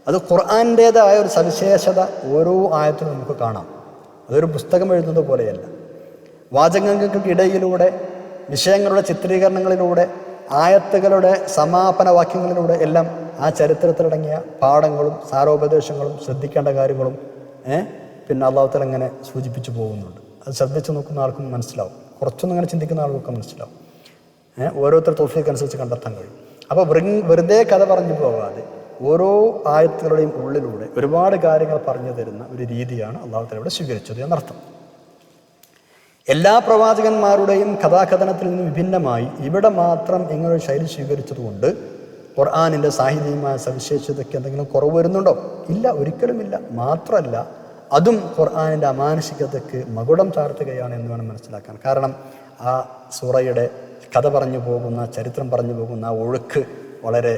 അത് ഖുർആൻ്റേതായ ഒരു സവിശേഷത ഓരോ ആയത്തിലും നമുക്ക് കാണാം. അതൊരു പുസ്തകം എഴുതുന്നത് പോലെയല്ല. വാചകങ്ങൾക്കിടയിലൂടെ, വിഷയങ്ങളുടെ ചിത്രീകരണങ്ങളിലൂടെ, ആയത്തുകളുടെ സമാപന വാക്യങ്ങളിലൂടെ എല്ലാം ആ ചരിത്രത്തിലടങ്ങിയ പാഠങ്ങളും സാരോപദേശങ്ങളും ശ്രദ്ധിക്കേണ്ട കാര്യങ്ങളും അല്ലാഹു തആല ഇങ്ങനെ സൂചിപ്പിച്ചു പോകുന്നുണ്ട്. അത് ശ്രദ്ധിച്ച് നോക്കുന്ന ആൾക്കും മനസ്സിലാവും, കുറച്ചൊന്നും ഇങ്ങനെ ചിന്തിക്കുന്ന ആൾക്കൊക്കെ മനസ്സിലാവും. ഓരോരുത്തർ തൗഫീഖ് അനുസരിച്ച് കണ്ടെത്താൻ കഴിയും. അപ്പോൾ വെറുതെ കഥ പറഞ്ഞു പോകാതെ ഓരോ ആയത്തുകളുടെയും ഉള്ളിലൂടെ ഒരുപാട് കാര്യങ്ങൾ പറഞ്ഞു തരുന്ന ഒരു രീതിയാണ് അല്ലാഹു തആല ഇവിടെ സ്വീകരിച്ചത് എന്നർത്ഥം. എല്ലാ പ്രവാചകന്മാരുടെയും കഥാകഥനത്തിൽ നിന്ന് വിഭിന്നമായി ഇവിടെ മാത്രം ഇങ്ങനൊരു ശൈലി സ്വീകരിച്ചതുകൊണ്ട് ഖുർആനിൻ്റെ സാഹിത്യമായ സവിശേഷതയ്ക്ക് എന്തെങ്കിലും കുറവ് വരുന്നുണ്ടോ? ഇല്ല, ഒരിക്കലുമില്ല. മാത്രമല്ല, അതും ഖുർആനിൻ്റെ അമാനുഷികതയ്ക്ക് മകുടം ചാർത്തുകയാണ് എന്ന് വേണം മനസ്സിലാക്കാൻ. കാരണം ആ സൂറയുടെ കഥ പറഞ്ഞു പോകുന്ന, ചരിത്രം പറഞ്ഞു പോകുന്ന ആ ഒഴുക്ക് വളരെ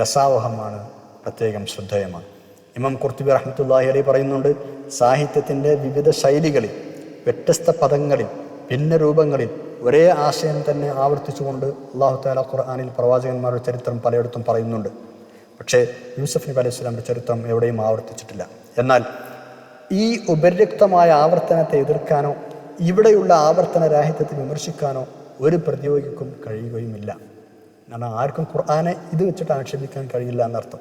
രസാവഹമാണ്, പ്രത്യേകം ശ്രദ്ധേയമാണ്. ഇമാം ഖുർത്തുബി റഹ്മത്തുള്ളാഹി അലൈഹി പറയുന്നുണ്ട്, സാഹിത്യത്തിൻ്റെ വിവിധ ശൈലികളിൽ, വ്യത്യസ്ത പദങ്ങളിൽ, ഭിന്ന രൂപങ്ങളിൽ ഒരേ ആശയം തന്നെ ആവർത്തിച്ചുകൊണ്ട് അല്ലാഹു തആല ഖുർആനിൽ പ്രവാചകന്മാരുടെ ചരിത്രം പലയിടത്തും പറയുന്നുണ്ട്. പക്ഷേ യൂസഫ് നബി അലൈഹി സ്വലാമിൻ്റെ ചരിത്രം എവിടെയും ആവർത്തിച്ചിട്ടില്ല. എന്നാൽ ഈ ഉപര്യുക്തമായ ആവർത്തനത്തെ എതിർക്കാനോ ഇവിടെയുള്ള ആവർത്തന രാഹിത്യത്തെ വിമർശിക്കാനോ ഒരു പ്രതിയോഗിക്കും കഴിയുകയുമില്ല. കാരണം ആർക്കും ഖുർആനെ ഇത് വെച്ചിട്ട് ആക്ഷേപിക്കാൻ കഴിയില്ല എന്നർത്ഥം.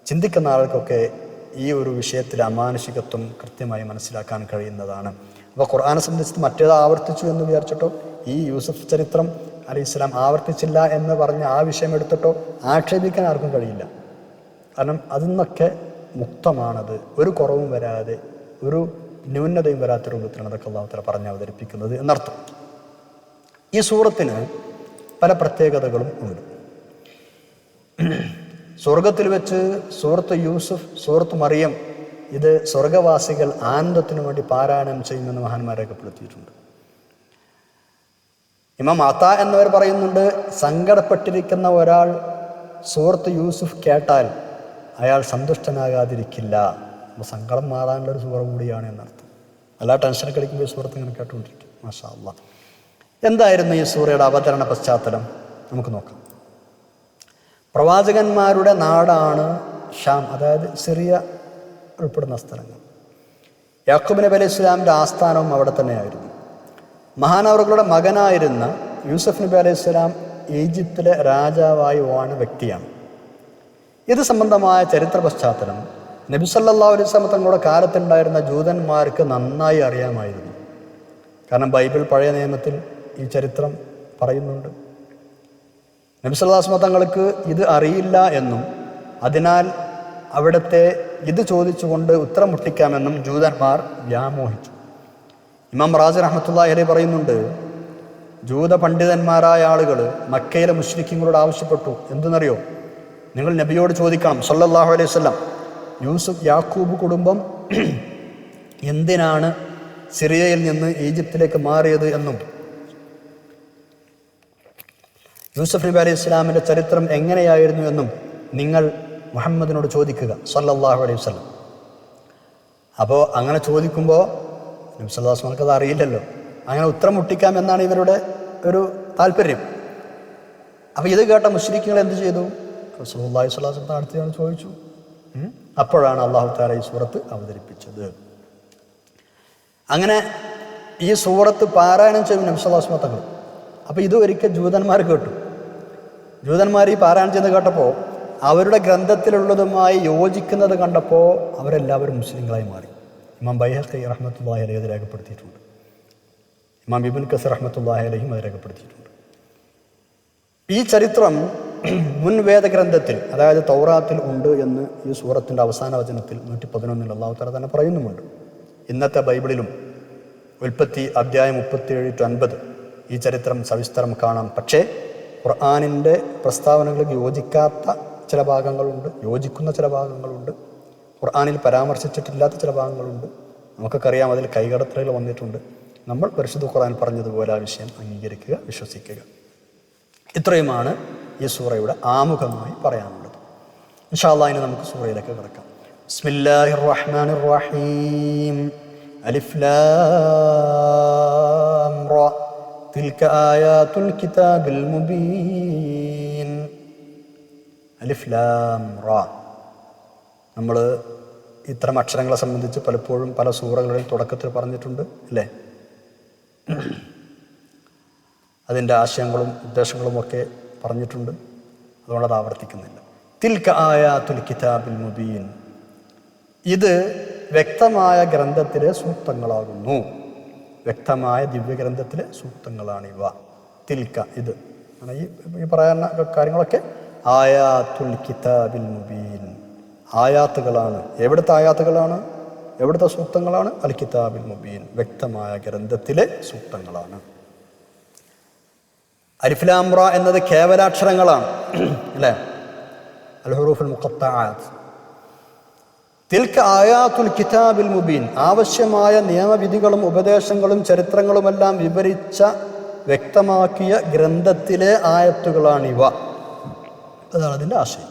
ചിന്തിക്കുന്ന ആൾക്കൊക്കെ ഈ ഒരു വിഷയത്തിലെ അമാനുഷികത്വം കൃത്യമായി മനസ്സിലാക്കാൻ കഴിയുന്നതാണ്. അപ്പോൾ ഖുർആനെ സംബന്ധിച്ച് മറ്റേത് ആവർത്തിച്ചു എന്ന് വിചാരിച്ചിട്ടോ, ഈ യൂസഫ് ചരിത്രം അലൈഹിസ്സലാം ആവർത്തിച്ചില്ല എന്ന് പറഞ്ഞ് ആ വിഷയം എടുത്തിട്ടോ ആക്ഷേപിക്കാൻ ആർക്കും കഴിയില്ല. കാരണം അതിൽ നിന്നൊക്കെ മുക്തമാണത്. ഒരു കുറവും വരാതെ, ഒരു ന്യൂനതയും വരാത്ത രൂപത്തിലാണ് അതൊക്കെ അല്ലാഹു തആല പറഞ്ഞ് അവതരിപ്പിക്കുന്നത് എന്നർത്ഥം. ഈ സൂറത്തിന് പല പ്രത്യേകതകളും ഉണ്ട്. സ്വർഗത്തിൽ വെച്ച് സൂറത്ത് യൂസുഫ്, സൂറത്ത് മറിയം ഇത് സ്വർഗവാസികൾ ആനന്ദത്തിനു വേണ്ടി പാരായണം ചെയ്യുമെന്ന് മഹാന്മാരെ രേഖപ്പെടുത്തിയിട്ടുണ്ട്. ഇമാം അത്താ എന്നിവർ പറയുന്നുണ്ട്, സങ്കടപ്പെട്ടിരിക്കുന്ന ഒരാൾ സൂറത്ത് യൂസുഫ് കേട്ടാൽ അയാൾ സന്തുഷ്ടനാകാതിരിക്കില്ല. അപ്പോൾ സങ്കടം മാറാനുള്ളൊരു സൂറ കൂടിയാണ് എന്നർത്ഥം. എല്ലാ ടെൻഷനൊക്കെ അടിക്കുമ്പോൾ ഈ സൂറത്ത് ഇങ്ങനെ കേട്ടുകൊണ്ടിരിക്കും. മാഷാ അല്ലാ. എന്തായിരുന്നു ഈ സൂറയുടെ അവതരണ പശ്ചാത്തലം? നമുക്ക് നോക്കാം. പ്രവാചകന്മാരുടെ നാടാണ് ഷാം, അതായത് സിറിയ ഉൾപ്പെടുന്ന സ്ഥലങ്ങൾ. യാക്കൂബ് നബി അലൈഹി സ്വലാമിൻ്റെ ആസ്ഥാനവും അവിടെ തന്നെയായിരുന്നു. മഹാനവറുകളുടെ മകനായിരുന്ന യൂസഫ് നബി അലൈഹി സ്വലാം ഈജിപ്തിലെ രാജാവായി വാണ വ്യക്തിയാണ്. ഇത് സംബന്ധമായ ചരിത്ര പശ്ചാത്തലം നബി സല്ലല്ലാഹു അലൈഹി വസല്ലം തങ്ങളുടെ കാലത്തുണ്ടായിരുന്ന ജൂതന്മാർക്ക് നന്നായി അറിയാമായിരുന്നു. കാരണം ബൈബിൾ പഴയ നിയമത്തിൽ ഈ ചരിത്രം പറയുന്നുണ്ട്. നബി സല്ലല്ലാഹു അലൈഹി വസല്ലം തങ്ങൾക്ക് ഇത് അറിയില്ല എന്നും അതിനാൽ അവിടുത്തെ ഇത് ചോദിച്ചുകൊണ്ട് ഉത്തരം മുട്ടിക്കാമെന്നും ജൂതന്മാർ വ്യാമോഹിച്ചു. ഇമാം റാസി റഹ്മത്തുള്ളാഹി അലൈഹി പറയുന്നുണ്ട്, ജൂത പണ്ഡിതന്മാരായ ആളുകൾ മക്കയിലെ മുശ്രിക്കീങ്ങളോട് ആവശ്യപ്പെട്ടു. എന്തെന്നറിയോ? നിങ്ങൾ നബിയോട് ചോദിക്കണം സല്ലല്ലാഹു അലൈഹി വസല്ലം, യൂസുഫ് യാക്കൂബ് കുടുംബം എന്തിനാണ് സിറിയയിൽ നിന്ന് ഈജിപ്തിലേക്ക് മാറിയത് എന്നും യൂസുഫ് നബി അലൈഹി ഇസ്ലാമിൻ്റെ ചരിത്രം എങ്ങനെയായിരുന്നു എന്നും നിങ്ങൾ മുഹമ്മദിനോട് ചോദിക്കുക സല്ലല്ലാഹു അലൈഹി വസല്ലം. അപ്പോൾ അങ്ങനെ ചോദിക്കുമ്പോൾ നബി സല്ലല്ലാഹു അലൈഹി വസല്ലം അത് അറിയില്ലല്ലോ, അങ്ങനെ ഉത്തരം മുട്ടിക്കാം എന്നാണ് ഇവരുടെ ഒരു താല്പര്യം. അപ്പോൾ ഇത് കേട്ട മുശ്രിക്കുകൾ എന്ത് ചെയ്തു? റസൂലുള്ളാഹി സ്വല്ലല്ലാഹു അലൈഹി വസല്ലം അടുത്താണ് ചോദിച്ചു. അപ്പോഴാണ് അല്ലാഹു തആല ഈ സൂറത്ത് അവതരിപ്പിച്ചത്. അങ്ങനെ ഈ സൂറത്ത് പാരായണം ചെയ്യും നബി സല്ലല്ലാഹു അലൈഹി വസല്ലം തങ്ങൾ. അപ്പോൾ ഇത് ഒരിക്കൽ ജൂതന്മാർ കേട്ടു. ജൂതന്മാർ ഈ പാരായണം ചെയ്ത് കേട്ടപ്പോൾ അവരുടെ ഗ്രന്ഥത്തിലുള്ളതുമായി യോജിക്കുന്നത് കണ്ടപ്പോൾ അവരെല്ലാവരും മുസ്ലിങ്ങളായി മാറി. ഇമാം ബൈഹഖി റഹ്മത്തുള്ളാഹി അലൈഹി അത് രേഖപ്പെടുത്തിയിട്ടുണ്ട്. ഇമാം ഇബ്നു കസീർ റഹ്മത്തുള്ളാഹി അലൈഹിം അത് രേഖപ്പെടുത്തിയിട്ടുണ്ട്. ഈ ചരിത്രം മുൻ വേദഗ്രന്ഥത്തിൽ, അതായത് തൗറാത്തിൽ ഉണ്ട് എന്ന് ഈ സൂറത്തിൻ്റെ അവസാന വചനത്തിൽ 111 അല്ലാഹു തആല തന്നെ പറയുന്നുമുണ്ട്. ഇന്നത്തെ ബൈബിളിലും ഉൽപ്പത്തി അധ്യായം 37-50 ഈ ചരിത്രം സവിസ്തരം കാണാം. പക്ഷേ ഖുർആനിൻ്റെ പ്രസ്താവനകൾക്ക് യോജിക്കാത്ത ചില ഭാഗങ്ങളുണ്ട്, യോജിക്കുന്ന ചില ഭാഗങ്ങളുണ്ട്, ഖുർആനിൽ പരാമർശിച്ചിട്ടില്ലാത്ത ചില ഭാഗങ്ങളുണ്ട്. നമുക്കൊക്കെ അറിയാം, അതിൽ കൈകടത്തലുകൾ വന്നിട്ടുണ്ട്. നമ്മൾ പരിശുദ്ധ ഖുർആൻ പറഞ്ഞതുപോലെ ആ വിഷയം അംഗീകരിക്കുക, വിശ്വസിക്കുക. ഇത്രയുമാണ് ഈ സൂറയുടെ ആമുഖമായി പറയാനുള്ളത്. ഇൻഷാ അല്ലാഹ് ഇനി നമുക്ക് സൂറയിലേക്ക് കിടക്കാം. ബിസ്മില്ലാഹിർ റഹ്മാനിർ റഹീം. അലിഫ് ലാം റ തിൽക ആയാതുൽ കിതാബിൽ മുബീൻ. അലിഫ് ലാം റ. നമ്മൾ ഇത്തരം അക്ഷരങ്ങളെ സംബന്ധിച്ച് പലപ്പോഴും പല സൂറകളുടെയും തുടക്കത്തിൽ പറഞ്ഞിട്ടുണ്ട് അല്ലേ? അതിൻ്റെ ആശയങ്ങളും ഉദ്ദേശങ്ങളും ഒക്കെ പറഞ്ഞിട്ടുണ്ട്, അതുകൊണ്ടത് ആവർത്തിക്കുന്നില്ല. തിൽക ആയാതുൽ കിതാബിൽ മുബീൻ. ഇത് വ്യക്തമായ ഗ്രന്ഥത്തിലെ സൂക്തങ്ങളാകുന്നു. വ്യക്തമായ ദിവ്യഗ്രന്ഥത്തിലെ സൂക്തങ്ങളാണിവ. തിൽക ഇത് ഈ പറയുന്ന കാര്യങ്ങളൊക്കെ ആയാത്തുൽ കിതാബിൽ മുബീൻ, ആയാത്തുകളാണ്. എവിടുത്തെ ആയാത്തുകളാണ്? എവിടുത്തെ സൂക്തങ്ങളാണ്? അൽ കിതാബിൽ മുബീൻ, വ്യക്തമായ ഗ്രന്ഥത്തിലെ സൂക്തങ്ങളാണ്. അലിഫ് ലാം റ എന്നത് കേവലാക്ഷരങ്ങളാണ് അല്ലേ? അൽ ഹുറൂഫുൽ മുഖത്തആത്ത്. തിൽക ആയാത്തുൽ കിതാബിൽ മുബീൻ, ആവശ്യമായ നിയമവിധികളും ഉപദേശങ്ങളും ചരിത്രങ്ങളുമെല്ലാം വിവരിച്ച വ്യക്തമാക്കിയ ഗ്രന്ഥത്തിലെ ആയത്തുകളാണിവ. അതാണ് അതിൻ്റെ ആശയം.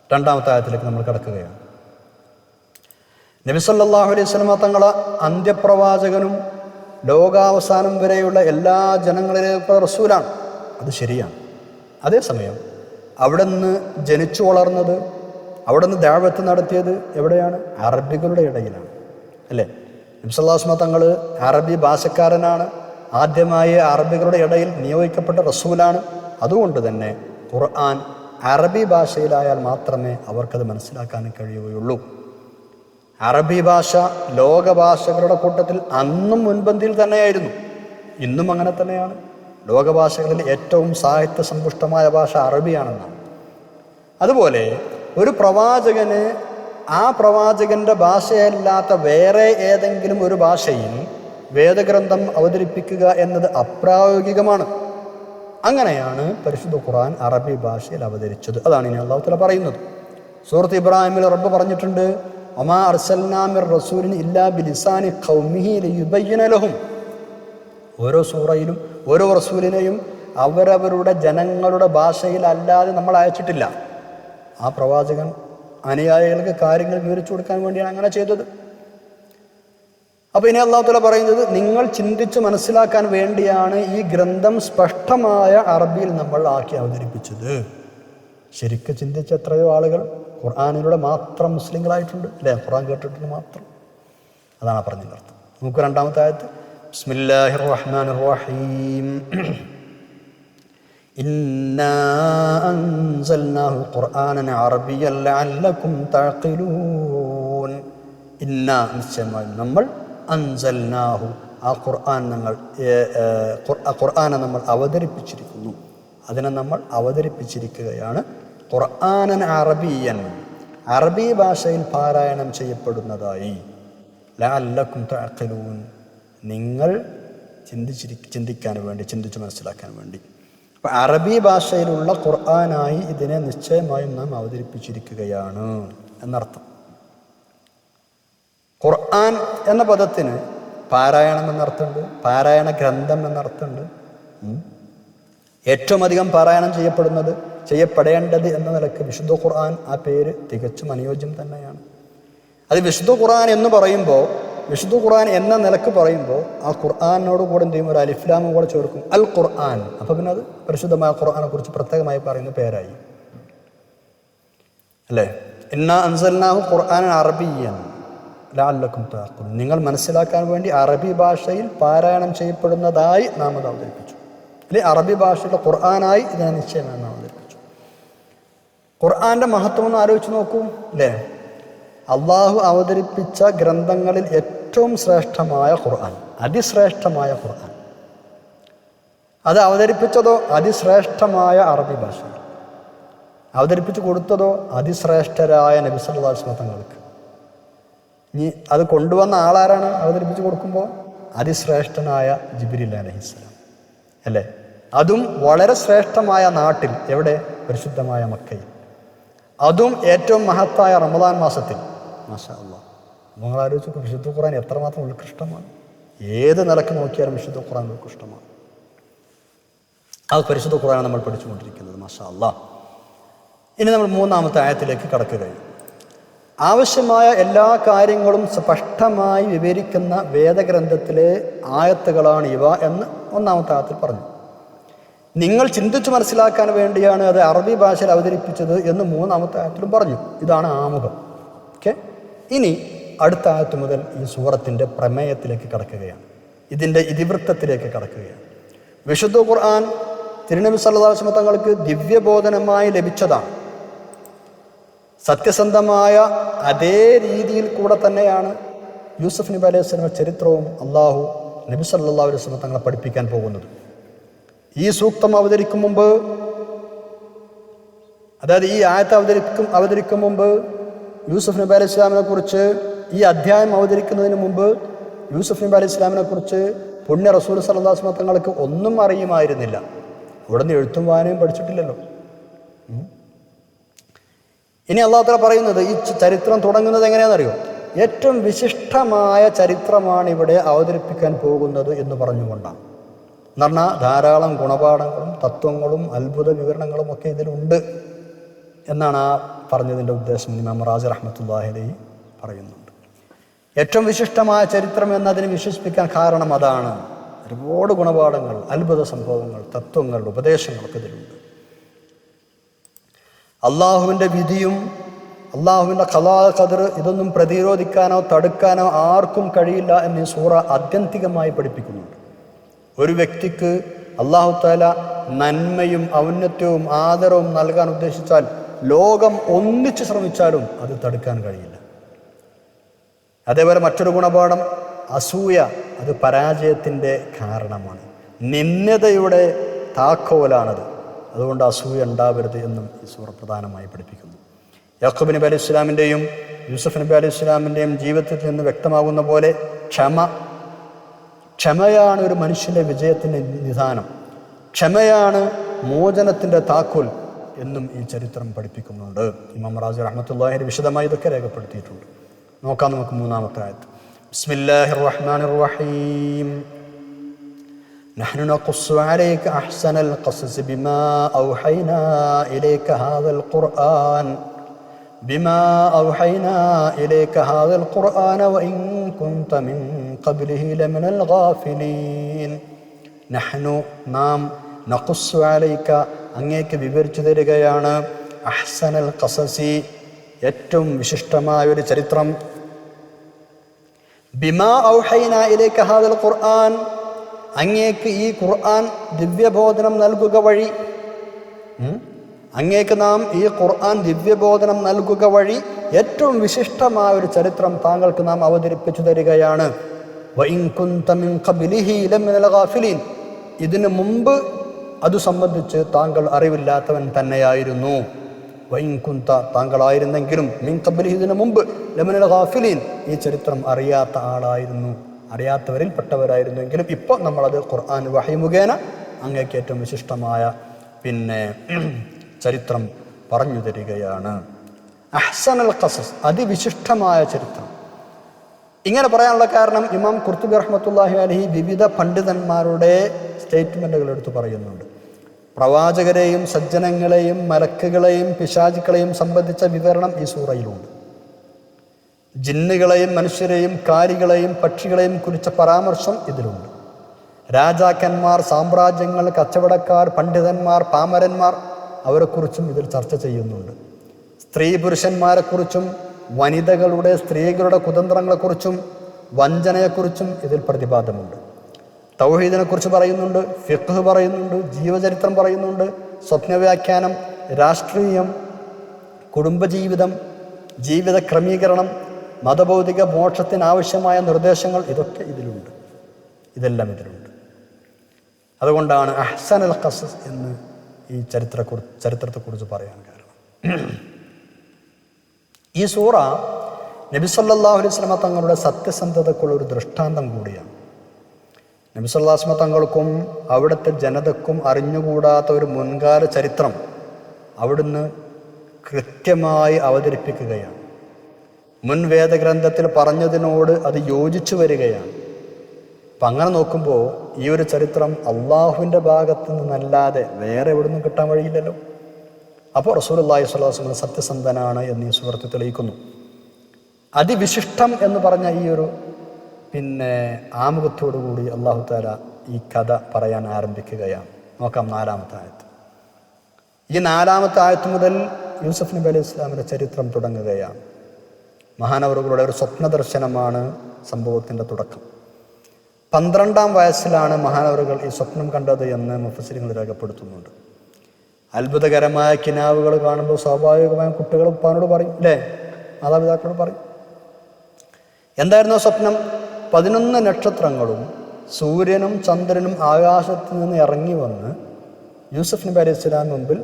രണ്ടാമത്തെ ആയത്തിലേക്ക് നമ്മൾ കടക്കുകയാണ്. നബി സല്ലല്ലാഹു അലൈഹി വസല്ലം തങ്ങളെ അന്ത്യപ്രവാചകനും ലോകാവസാനം വരെയുള്ള എല്ലാ ജനങ്ങളിലേക്കുള്ള റസൂലാണ്. അത് ശരിയാണ്. അതേസമയം അവിടെ നിന്ന് ജനിച്ചു വളർന്നത്, അവിടെ നിന്ന് ദഅവത്ത് നടത്തിയത് എവിടെയാണ്? അറബികളുടെ ഇടയിലാണ് അല്ലേ? നബി സല്ലല്ലാഹു അലൈഹി വസല്ലം തങ്ങൾ അറബി ഭാഷക്കാരനാണ്. ആദ്യമായി അറബികളുടെ ഇടയിൽ നിയോഗിക്കപ്പെട്ട റസൂലാണ്. അതുകൊണ്ട് തന്നെ ഖുർആൻ അറബി ഭാഷയിലായാൽ മാത്രമേ അവർക്കത് മനസ്സിലാക്കാൻ കഴിയുകയുള്ളൂ. അറബി ഭാഷ ലോകഭാഷകളുടെ കൂട്ടത്തിൽ അന്നും മുൻപന്തിയിൽ തന്നെയായിരുന്നു, ഇന്നും അങ്ങനെ തന്നെയാണ്. ലോകഭാഷകളിൽ ഏറ്റവും സാഹിത്യ സമ്പുഷ്ടമായ ഭാഷ അറബിയാണെന്നാണ്. അതുപോലെ ഒരു പ്രവാചകന് ആ പ്രവാചകന്റെ ഭാഷയല്ലാത്ത വേറെ ഏതെങ്കിലും ഒരു ഭാഷയിൽ വേദഗ്രന്ഥം അവതരിപ്പിക്കുക എന്നത് അപ്രായോഗികമാണ്. അങ്ങനെയാണ് പരിശുദ്ധ ഖുർആൻ അറബി ഭാഷയിൽ അവതരിച്ചത്. അതാണ് ഇനി അല്ലാഹു തആല പറയുന്നത്. സൂറത്ത് ഇബ്രാഹിമിൽ റബ്ബ് പറഞ്ഞിട്ടുണ്ട്, വമാ അർസൽനാ മിർ റസൂലിൻ ഇല്ലാ ബിലിസാനി ഖൗമിഹി ലിയുബയ്യിന ലഹും. ഓരോ സൂറയിലും ഓരോ റസൂലിനെയും അവരവരുടെ ജനങ്ങളുടെ ഭാഷയിൽ അല്ലാതെ നമ്മൾ അയച്ചിട്ടില്ല. ആ പ്രവാചകൻ അനുയായികൾക്ക് കാര്യങ്ങൾ വിവരിച്ചു കൊടുക്കാൻ വേണ്ടിയാണ് അങ്ങനെ ചെയ്തത്. അപ്പോൾ ഇനി അല്ലാഹു തആല പറയുന്നത്, നിങ്ങൾ ചിന്തിച്ച് മനസ്സിലാക്കാൻ വേണ്ടിയാണ് ഈ ഗ്രന്ഥം സ്പഷ്ടമായ അറബിയിൽ നമ്മൾ ആക്കി അവതരിപ്പിച്ചത്. ശരിക്കും ചിന്തിച്ച എത്രയോ ആളുകൾ ഖുർആനിലൂടെ മാത്രം മുസ്ലിങ്ങളായിട്ടുണ്ട് അല്ലേ? ഖുർആൻ കേട്ടിട്ടുണ്ട് മാത്രം. അതാണ് പറഞ്ഞതിൻ്റെ അർത്ഥം. നമുക്ക് രണ്ടാമത്തെ ആയത്ത്. ബിസ്മില്ലാഹിർ റഹ്മാനിർ റഹീം. ഇന്നാ അൻസൽനാഹു ഖുർആനൻ അറബിയ്യൻ ലഅല്ലകും തഅഖിലൂൻ. ഇന്നാ നിശ്ചയമായും നമ്മൾ അൻസൽനാഹു ആ ഖുർആനെ നമ്മൾ അവതരിപ്പിച്ചിരിക്കുന്നു. അതിനെ നമ്മൾ അവതരിപ്പിച്ചിരിക്കുകയാണ്. ഖുർആനൻ അറബിയ്യൻ, അറബി ഭാഷയിൽ പാരായണം ചെയ്യപ്പെടുന്നതായി. ലഅല്ലകും തഅഖിലൂൻ, നിങ്ങൾ ചിന്തിക്കാൻ വേണ്ടി, ചിന്തിച്ച് മനസ്സിലാക്കാൻ വേണ്ടി. അപ്പം അറബി ഭാഷയിലുള്ള ഖുർആനായി ഇതിനെ നിശ്ചയമായും നാം അവതരിപ്പിച്ചിരിക്കുകയാണ് എന്നർത്ഥം. ഖുർആൻ എന്ന പദത്തിന് പാരായണം എന്നർത്ഥമുണ്ട്, പാരായണ ഗ്രന്ഥം എന്നർത്ഥമുണ്ട്. ഏറ്റവും അധികം പാരായണം ചെയ്യപ്പെടേണ്ടത് എന്ന നിലക്ക് വിശുദ്ധ ഖുർആൻ, ആ പേര് തികച്ചും അനുയോജ്യം തന്നെയാണ്. അത് വിശുദ്ധ ഖുർആൻ എന്ന് പറയുമ്പോൾ, വിശുദ്ധ ഖുർആൻ എന്ന നിലക്ക് പറയുമ്പോൾ ആ ഖുർആനോട് കൂടെ എന്ത് ചെയ്യും, ഒരു അലിഫ്ലാമും കൂടെ ചേർക്കും, അൽ ഖുർആൻ. അപ്പോൾ പിന്നെ അത് പരിശുദ്ധമായ ഖുർആനെ കുറിച്ച് പ്രത്യേകമായി പറയുന്ന പേരായി അല്ലേ. ഇന്നാ അൻസൽനാഹു ഖുർആനൻ അറബിയ്യൻ ലഅല്ലകും തഅഖിലൂൻ, നിങ്ങൾ മനസ്സിലാക്കാൻ വേണ്ടി അറബി ഭാഷയിൽ പാരായണം ചെയ്യപ്പെടുന്നതായി നാം അത് അവതരിപ്പിച്ചു. അല്ലെ, അറബി ഭാഷയിലെ ഖുർആനായി ഇതിനെ നിശ്ചയമായി നാം അവതരിപ്പിച്ചു. ഖുർആന്റെ മഹത്വം ഒന്ന് ആലോചിച്ച് നോക്കൂ അല്ലേ. അള്ളാഹു അവതരിപ്പിച്ച ഗ്രന്ഥങ്ങളിൽ ഏറ്റവും ശ്രേഷ്ഠമായ ഖുർആൻ, അതിശ്രേഷ്ഠമായ ഖുർആൻ, അത് അവതരിപ്പിച്ചതോ അതിശ്രേഷ്ഠമായ അറബി ഭാഷയിൽ, അവതരിപ്പിച്ചു കൊടുത്തതോ അതിശ്രേഷ്ഠരായ നബി സല്ലല്ലാഹു അലൈഹി വസല്ലം തങ്ങൾക്ക്. ഇനി അത് കൊണ്ടുവന്ന ആളാരാണ്? അവതരിപ്പിച്ചു കൊടുക്കുമ്പോൾ അതിശ്രേഷ്ഠനായ ജിബ്രീൽ അലൈഹിസ്സലാം അല്ലേ. അതും വളരെ ശ്രേഷ്ഠമായ നാട്ടിൽ, എവിടെ? പരിശുദ്ധമായ മക്കയിൽ. അതും ഏറ്റവും മഹത്തായ റമദാൻ മാസത്തിൽ. മാഷാ അല്ലാഹ്, നിങ്ങൾ ആലോചിച്ചു, വിശുദ്ധ ഖുർആൻ എത്രമാത്രം ഉത്കൃഷ്ടമാണ്. ഏത് നിലക്ക് നോക്കിയാലും വിശുദ്ധ ഖുർആൻ ഉത്കൃഷ്ടമാണ്. ആ പരിശുദ്ധ ഖുർആൻ നമ്മൾ പഠിച്ചുകൊണ്ടിരിക്കുന്നത്. മാഷാ അല്ലാഹ്. ഇനി നമ്മൾ മൂന്നാമത്തെ ആയത്തിലേക്ക് കടക്കുകയും, ആവശ്യമായ എല്ലാ കാര്യങ്ങളും സ്പഷ്ടമായി വിവരിക്കുന്ന വേദഗ്രന്ഥത്തിലെ ആയത്തുകളാണ് ഇവ എന്ന് ഒന്നാമത്തെ ആയത്തിൽ പറഞ്ഞു. നിങ്ങൾ ചിന്തിച്ചു മനസ്സിലാക്കാൻ വേണ്ടിയാണ് അത് അറബി ഭാഷയിൽ അവതരിപ്പിച്ചത് എന്ന് മൂന്നാമത്തെ ആയത്തിലും പറഞ്ഞു. ഇതാണ് ആമുഖം. ഓക്കെ, ഇനി അടുത്ത ആയത്ത് മുതൽ ഈ സൂറത്തിൻ്റെ പ്രമേയത്തിലേക്ക് കടക്കുകയാണ്, ഇതിൻ്റെ ഇതിവൃത്തത്തിലേക്ക് കടക്കുകയാണ്. വിശുദ്ധ ഖുർആൻ തിരുനബി സല്ലല്ലാഹു അലൈഹി വസല്ലം തങ്ങൾക്ക് ദിവ്യബോധനമായി ലഭിച്ചതാണ്. സത്യസന്ധമായ അതേ രീതിയിൽ കൂടെ തന്നെയാണ് യൂസുഫ് നബി അലൈഹി സ്വലമ ചരിത്രവും അള്ളാഹു നബി സല്ലല്ലാഹു അലൈഹി വസല്ലം തങ്ങളെ പഠിപ്പിക്കാൻ പോകുന്നത്. ഈ സൂക്തം അവതരിക്കും മുമ്പ്, അതായത് ഈ ആയത്ത് അവതരിക്കും മുമ്പ് യൂസുഫ് നബി അലൈഹി സ്വലാമിനെ കുറിച്ച്, ഈ അധ്യായം അവതരിക്കുന്നതിന് മുമ്പ് യൂസുഫ് നബി അലൈഹി സ്വലാമിനെ കുറിച്ച് പുണ്യ റസൂൽ സല്ലല്ലാഹു അലൈഹി വസല്ലം തങ്ങൾക്ക് ഒന്നും അറിയുമായിരുന്നില്ല. ഇവിടുന്ന് എഴുത്തും വായനയും പഠിച്ചിട്ടില്ലല്ലോ. ഇനി അല്ലാഹു തആല പറയുന്നത്, ഈ ചരിത്രം തുടങ്ങുന്നത് എങ്ങനെയാണെന്നറിയോ? ഏറ്റവും വിശിഷ്ടമായ ചരിത്രമാണ് ഇവിടെ അവതരിപ്പിക്കാൻ പോകുന്നത് എന്ന് പറഞ്ഞുകൊണ്ടാണ്. എന്ന് പറഞ്ഞാൽ ധാരാളം ഗുണപാഠങ്ങളും തത്വങ്ങളും അത്ഭുത വിവരണങ്ങളും ഒക്കെ ഇതിലുണ്ട് എന്നാണ് ആ പറഞ്ഞതിൻ്റെ ഉദ്ദേശം. ഇമാം റാസി റഹ്മത്തുള്ളാഹി അലൈഹി പറയുന്നുണ്ട്. ഏറ്റവും വിശിഷ്ടമായ ചരിത്രം എന്നതിനെ വിശേഷിപ്പിക്കാൻ കാരണം അതാണ്. ഒരുപാട് ഗുണപാഠങ്ങൾ, അത്ഭുത സംഭവങ്ങൾ, തത്വങ്ങൾ, ഉപദേശങ്ങളൊക്കെ ഇതിലുണ്ട്. അള്ളാഹുവിൻ്റെ വിധിയും അള്ളാഹുവിൻ്റെ ഖലാ ഖദർ ഇതൊന്നും പ്രതിരോധിക്കാനോ തടുക്കാനോ ആർക്കും കഴിയില്ല എന്ന് ഈ സൂറ ആത്യന്തികമായി പഠിപ്പിക്കുന്നുണ്ട്. ഒരു വ്യക്തിക്ക് അല്ലാഹു തആല നന്മയും ഔന്നത്യവും ആദരവും നൽകാൻ ഉദ്ദേശിച്ചാൽ ലോകം ഒന്നിച്ച് ശ്രമിച്ചാലും അത് തടുക്കാൻ കഴിയില്ല. അതേപോലെ മറ്റൊരു ഗുണപാഠം അസൂയ, അത് പരാജയത്തിൻ്റെ കാരണമാണ്, നിന്ദതയുടെ താക്കോലാണത്. അതുകൊണ്ട് അസൂയ ഉണ്ടാവരുത് എന്നും ഈ സൂറ പ്രധാനമായി പഠിപ്പിക്കുന്നു. യാക്കൂബ് നബി അലൈഹി ഇസ്ലാമിൻ്റെയും യൂസുഫ് നബി അലൈഹി ഇസ്ലാമിൻ്റെയും ജീവിതത്തിൽ നിന്ന് വ്യക്തമാകുന്ന പോലെ ക്ഷമയാണ് ഒരു മനുഷ്യൻ്റെ വിജയത്തിൻ്റെ നിദാനം. ക്ഷമയാണ് മോചനത്തിൻ്റെ താക്കോൽ എന്നും ഈ ചരിത്രം പഠിപ്പിക്കുന്നുണ്ട്. ഇമാം റാസി റഹ്മത്തുള്ളാഹി വിശദമായി ഇതൊക്കെ രേഖപ്പെടുത്തിയിട്ടുണ്ട്. നോക്കാം നമുക്ക് മൂന്നാമത്തെ ആയത്ത്. ബിസ്മില്ലാഹിർ റഹ്മാനിർ റഹീം. നഹ്നു നഖുസ്സു അലൈക അഹ്സനൽ ഖസസ് ബിമാ ഔഹൈനാ ഇലൈക ഹാദൽ ഖുർആൻ വഇൻ കുൻത മിൻ ഖബ്ലിഹി ലമിനൽ ഗാഫിലീൻ. നഹ്നു നാം, നഖുസ്സു അലൈക അങ്ങേക്ക് വിവരിച്ചു തരികയാണ്, അഹ്സനൽ ഖസസി ഏറ്റവും വിശിഷ്ടമായൊരു ചരിത്രം, ബിമാ ഔഹൈനാ ഇലൈക ഹാദൽ ഖുർആൻ അങ്ങേക്ക് ഈ ഖുർആൻ ദിവ്യബോധനം നൽകുക വഴി, അങ്ങേക്ക് നാം ഈ ഖുർആൻ ദിവ്യബോധനം നൽകുക വഴി ഏറ്റവും വിശിഷ്ടമായ ഒരു ചരിത്രം താങ്കൾക്ക് നാം അവതരിപ്പിച്ചു തരികയാണ്. വഇൻ കുന്ത മിൻ ഖബ്ലിഹി ലമിനൽ ഗാഫിലീൻ, ഇതിനു മുമ്പ് അത് സംബന്ധിച്ച് താങ്കൾ അറിവില്ലാത്തവൻ തന്നെയായിരുന്നു. വഇൻ കുന്ത, താങ്കളായിരുന്നെങ്കിലും, മിൻ ഖബ്ലിഹി, ഇതിനു മുമ്പ്, ലമിനൽ ഗാഫിലീൻ, ഈ ചരിത്രം അറിയാത്ത ആളായിരുന്നു, അറിയാത്തവരിൽ പെട്ടവരായിരുന്നെങ്കിലും ഇപ്പോൾ നമ്മളത് ഖുർആൻ വഹി മുഖേന അങ്ങേക്ക് ഏറ്റവും വിശിഷ്ടമായ ചരിത്രം പറഞ്ഞു തരികയാണ്. അഹ്സനൽ ഖസസ്, അതിവിശിഷ്ടമായ ചരിത്രം. ഇങ്ങനെ പറയാനുള്ള കാരണം ഇമാം ഖുർത്തുബി റഹ്മത്തുള്ളാഹി അലൈഹി വിവിധ പണ്ഡിതന്മാരുടെ സ്റ്റേറ്റ്മെൻറ്റുകൾ എടുത്ത് പറയുന്നുണ്ട്. പ്രവാചകരെയും സജ്ജനങ്ങളെയും മലക്കുകളെയും പിശാചുക്കളെയും സംബന്ധിച്ച വിവരണം ഈ സൂറയിലുണ്ട്. ജിന്നുകളെയും മനുഷ്യരെയും കാലികളെയും പക്ഷികളെയും കുറിച്ച പരാമർശം ഇതിലുണ്ട്. രാജാക്കന്മാർ, സാമ്രാജ്യങ്ങൾ, കച്ചവടക്കാർ, പണ്ഡിതന്മാർ, പാമരന്മാർ, അവരെക്കുറിച്ചും ഇതിൽ ചർച്ച ചെയ്യുന്നുണ്ട്. സ്ത്രീ പുരുഷന്മാരെക്കുറിച്ചും വനിതകളുടെ, സ്ത്രീകളുടെ കുതന്ത്രങ്ങളെക്കുറിച്ചും വഞ്ചനയെക്കുറിച്ചും ഇതിൽ പ്രതിപാദനമുണ്ട്. തൗഹീദിനെക്കുറിച്ച് പറയുന്നുണ്ട്, ഫിഖ്ഹ് പറയുന്നുണ്ട്, ജീവചരിത്രം പറയുന്നുണ്ട്, സ്വപ്നവ്യാഖ്യാനം, രാഷ്ട്രീയം, കുടുംബജീവിതം, ജീവിത ക്രമീകരണം, മതഭൗതിക മോക്ഷത്തിനാവശ്യമായ നിർദ്ദേശങ്ങൾ, ഇതൊക്കെ ഇതിലുണ്ട്. ഇതെല്ലാം ഇതിലുണ്ട്. അതുകൊണ്ടാണ് അഹ്സനുൽ ഖസസ് എന്ന് ഈ ചരിത്രത്തെക്കുറിച്ച് പറയാൻ കാരണം. ഈ സൂറ നബി സല്ലല്ലാഹു അലൈഹി വസല്ലം തങ്ങളുടെ സത്യസന്ധതക്കുള്ള ഒരു ദൃഷ്ടാന്തം കൂടിയാണ്. നബി സല്ലല്ലാഹു അലൈഹി വസല്ലം തങ്ങൾക്കും അവിടുത്തെ ജനതക്കും അറിഞ്ഞുകൂടാത്ത ഒരു മുൻകാല ചരിത്രം അവിടുന്ന് കൃത്യമായി അവതരിപ്പിക്കുകയാണ്. മുൻ വേദഗ്രന്ഥത്തിൽ പറഞ്ഞതിനോട് അത് യോജിച്ചു വരികയാണ്. അപ്പം അങ്ങനെ നോക്കുമ്പോൾ ഈ ഒരു ചരിത്രം അള്ളാഹുവിൻ്റെ ഭാഗത്തു നിന്നല്ലാതെ വേറെ എവിടെ നിന്നും കിട്ടാൻ വഴിയില്ലല്ലോ. അപ്പോൾ റസൂലുള്ളാഹി സ്വല്ലല്ലാഹു അലൈഹി വസല്ലം സത്യസന്ധനാണ് എന്ന് ഈ സൂറത്ത് തെളിയിക്കുന്നു. അതിവിശിഷ്ടം എന്ന് പറഞ്ഞ ഈ ഒരു ആമുഖത്തോടു കൂടി അല്ലാഹു തആല ഈ കഥ പറയാൻ ആരംഭിക്കുകയാണ്. നോക്കാം 4-ാമത്തെ ആയത്ത്. ഈ 4-ാമത്തെ ആയത്ത് മുതൽ യൂസുഫ് നബി അലൈഹി ഇസ്ലാമിൻ്റെ ചരിത്രം തുടങ്ങുകയാണ്. മഹാനവറുകളുടെ ഒരു സ്വപ്ന ദർശനമാണ് സംഭവത്തിൻ്റെ തുടക്കം. 12-ാം വയസ്സിലാണ് മഹാനവറുകൾ ഈ സ്വപ്നം കണ്ടത് എന്ന് മുഫസ്സിറുകൾ രേഖപ്പെടുത്തുന്നുണ്ട്. അത്ഭുതകരമായ കിനാവുകൾ കാണുമ്പോൾ സ്വാഭാവികമായും കുട്ടികൾ ഉപ്പാനോട് പറയും, അല്ലേ, മാതാപിതാക്കളോട് പറയും. എന്തായിരുന്നു സ്വപ്നം? 11 നക്ഷത്രങ്ങളും സൂര്യനും ചന്ദ്രനും ആകാശത്ത് നിന്ന് ഇറങ്ങി വന്ന് യൂസുഫ് നബി അലൈഹി സ്വലാം മുമ്പിൽ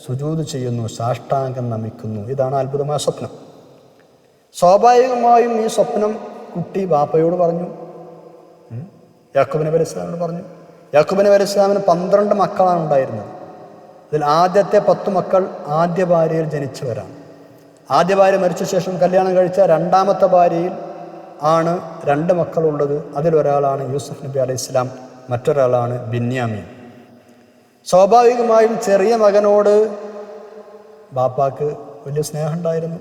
സുജൂദ് ചെയ്യുന്നു, സാഷ്ടാംഗം നമിക്കുന്നു. ഇതാണ് അത്ഭുതമായ സ്വപ്നം. സ്വാഭാവികമായും ഈ സ്വപ്നം കുട്ടി ബാപ്പയോട് പറഞ്ഞു, യാക്കൂബ് നബി അലൈഹി സ്വലാമിനോട് പറഞ്ഞു. യാക്കൂബ് നബി അലൈഹി സ്വലാമിന് 12 മക്കളാണ് ഉണ്ടായിരുന്നത്. ഇതിൽ ആദ്യത്തെ 10 മക്കൾ ആദ്യ ഭാര്യയിൽ ജനിച്ചവരാണ്. ആദ്യ ഭാര്യ മരിച്ച ശേഷം കല്യാണം കഴിച്ച 2ാമത്തെ ഭാര്യയിൽ ആണ് 2 മക്കളുള്ളത്. അതിലൊരാളാണ് യൂസുഫ് നബി അലൈഹി സ്വലാം, മറ്റൊരാളാണ് ബിന്യാമീൻ. സ്വാഭാവികമായും ചെറിയ മകനോട് ബാപ്പാക്ക് വലിയ സ്നേഹം ഉണ്ടായിരുന്നു.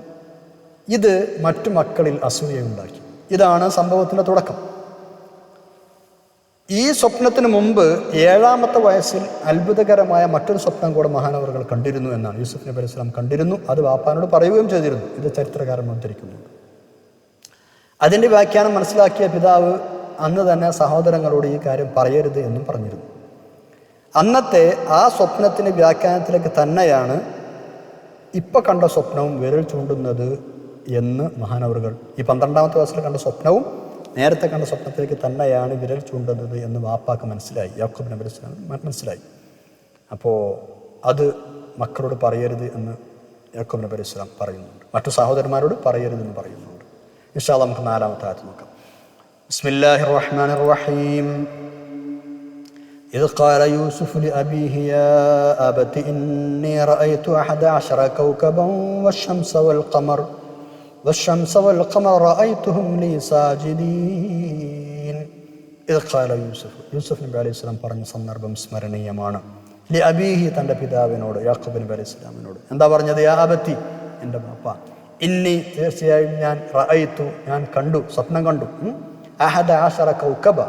ഇത് മറ്റു മക്കളിൽ അസൂയയുണ്ടാക്കി. ഇതാണ് സംഭവത്തിൻ്റെ തുടക്കം. ഈ സ്വപ്നത്തിന് മുമ്പ് 7ാമത്തെ വയസ്സിൽ അത്ഭുതകരമായ മറ്റൊരു സ്വപ്നം കൂടെ മഹാനവറുകൾ കണ്ടിരുന്നു എന്നാണ്. യൂസുഫ് നബി അലൈഹി സ്വലാം കണ്ടിരുന്നു, അത് ബാപ്പാനോട് പറയുകയും ചെയ്തിരുന്നു. ഇത് ചരിത്രകാരൻ ഉദ്ധരിക്കുന്നുണ്ട്. അതിൻ്റെ വ്യാഖ്യാനം മനസ്സിലാക്കിയ പിതാവ് അന്ന് തന്നെ സഹോദരങ്ങളോട് ഈ കാര്യം പറയരുത് എന്നും പറഞ്ഞിരുന്നു. അന്നത്തെ ആ സ്വപ്നത്തിൻ്റെ വ്യാഖ്യാനത്തിലേക്ക് തന്നെയാണ് ഇപ്പം കണ്ട സ്വപ്നവും വിരൽ ചൂണ്ടുന്നത് എന്ന് മഹാനവറുകൾ, ഈ 12ാമത്തെ വയസ്സിൽ കണ്ട സ്വപ്നവും നേരത്തെ കണ്ട സ്വപ്നത്തിലേക്ക് തന്നെയാണ് വിരൽ ചൂണ്ടുന്നത് എന്ന് വാപ്പാക്ക് മനസ്സിലായി, യാക്കൂബ് നബി അലൈഹി സ്വലാം മനസ്സിലായി. അപ്പോൾ അത് മക്കളോട് പറയരുത് എന്ന് യാക്കൂബ് നബി അലൈഹി സ്വലാം പറയുന്നുണ്ട്, മറ്റു സഹോദരന്മാരോട് പറയരുതെന്ന് പറയുന്നുണ്ട്. ഇൻഷാ അല്ലാഹ് നമുക്ക് 4-ാമത്തെ ആയത്ത് നോക്കാം. ബിസ്മില്ലാഹിർ റഹ്മാനിർ റഹീം. إذ قال يوسف لأبيه يا أبت إني رأيت 11 كوكبا والشمس والقمر رأيتهم لي ساجدين. إذ قال യൂസുഫ് നബി അലൈഹി സ്വലാം പറഞ്ഞ സന്ദർഭം സ്മരണീയമാണ്. ലി അബീഹി, തൻ്റെ പിതാവിനോട്, യാക്കൂബ് നബി അലൈഹി സ്വലാമിനോട് എന്താ പറഞ്ഞത്? യാ അബത്തി, എൻ്റെ ബാപ്പ, ഇന്നി, തീർച്ചയായും ഞാൻ, റഅയ്തു, ഞാൻ കണ്ടു, സ്വപ്നം കണ്ടു, 11 കൗകബ,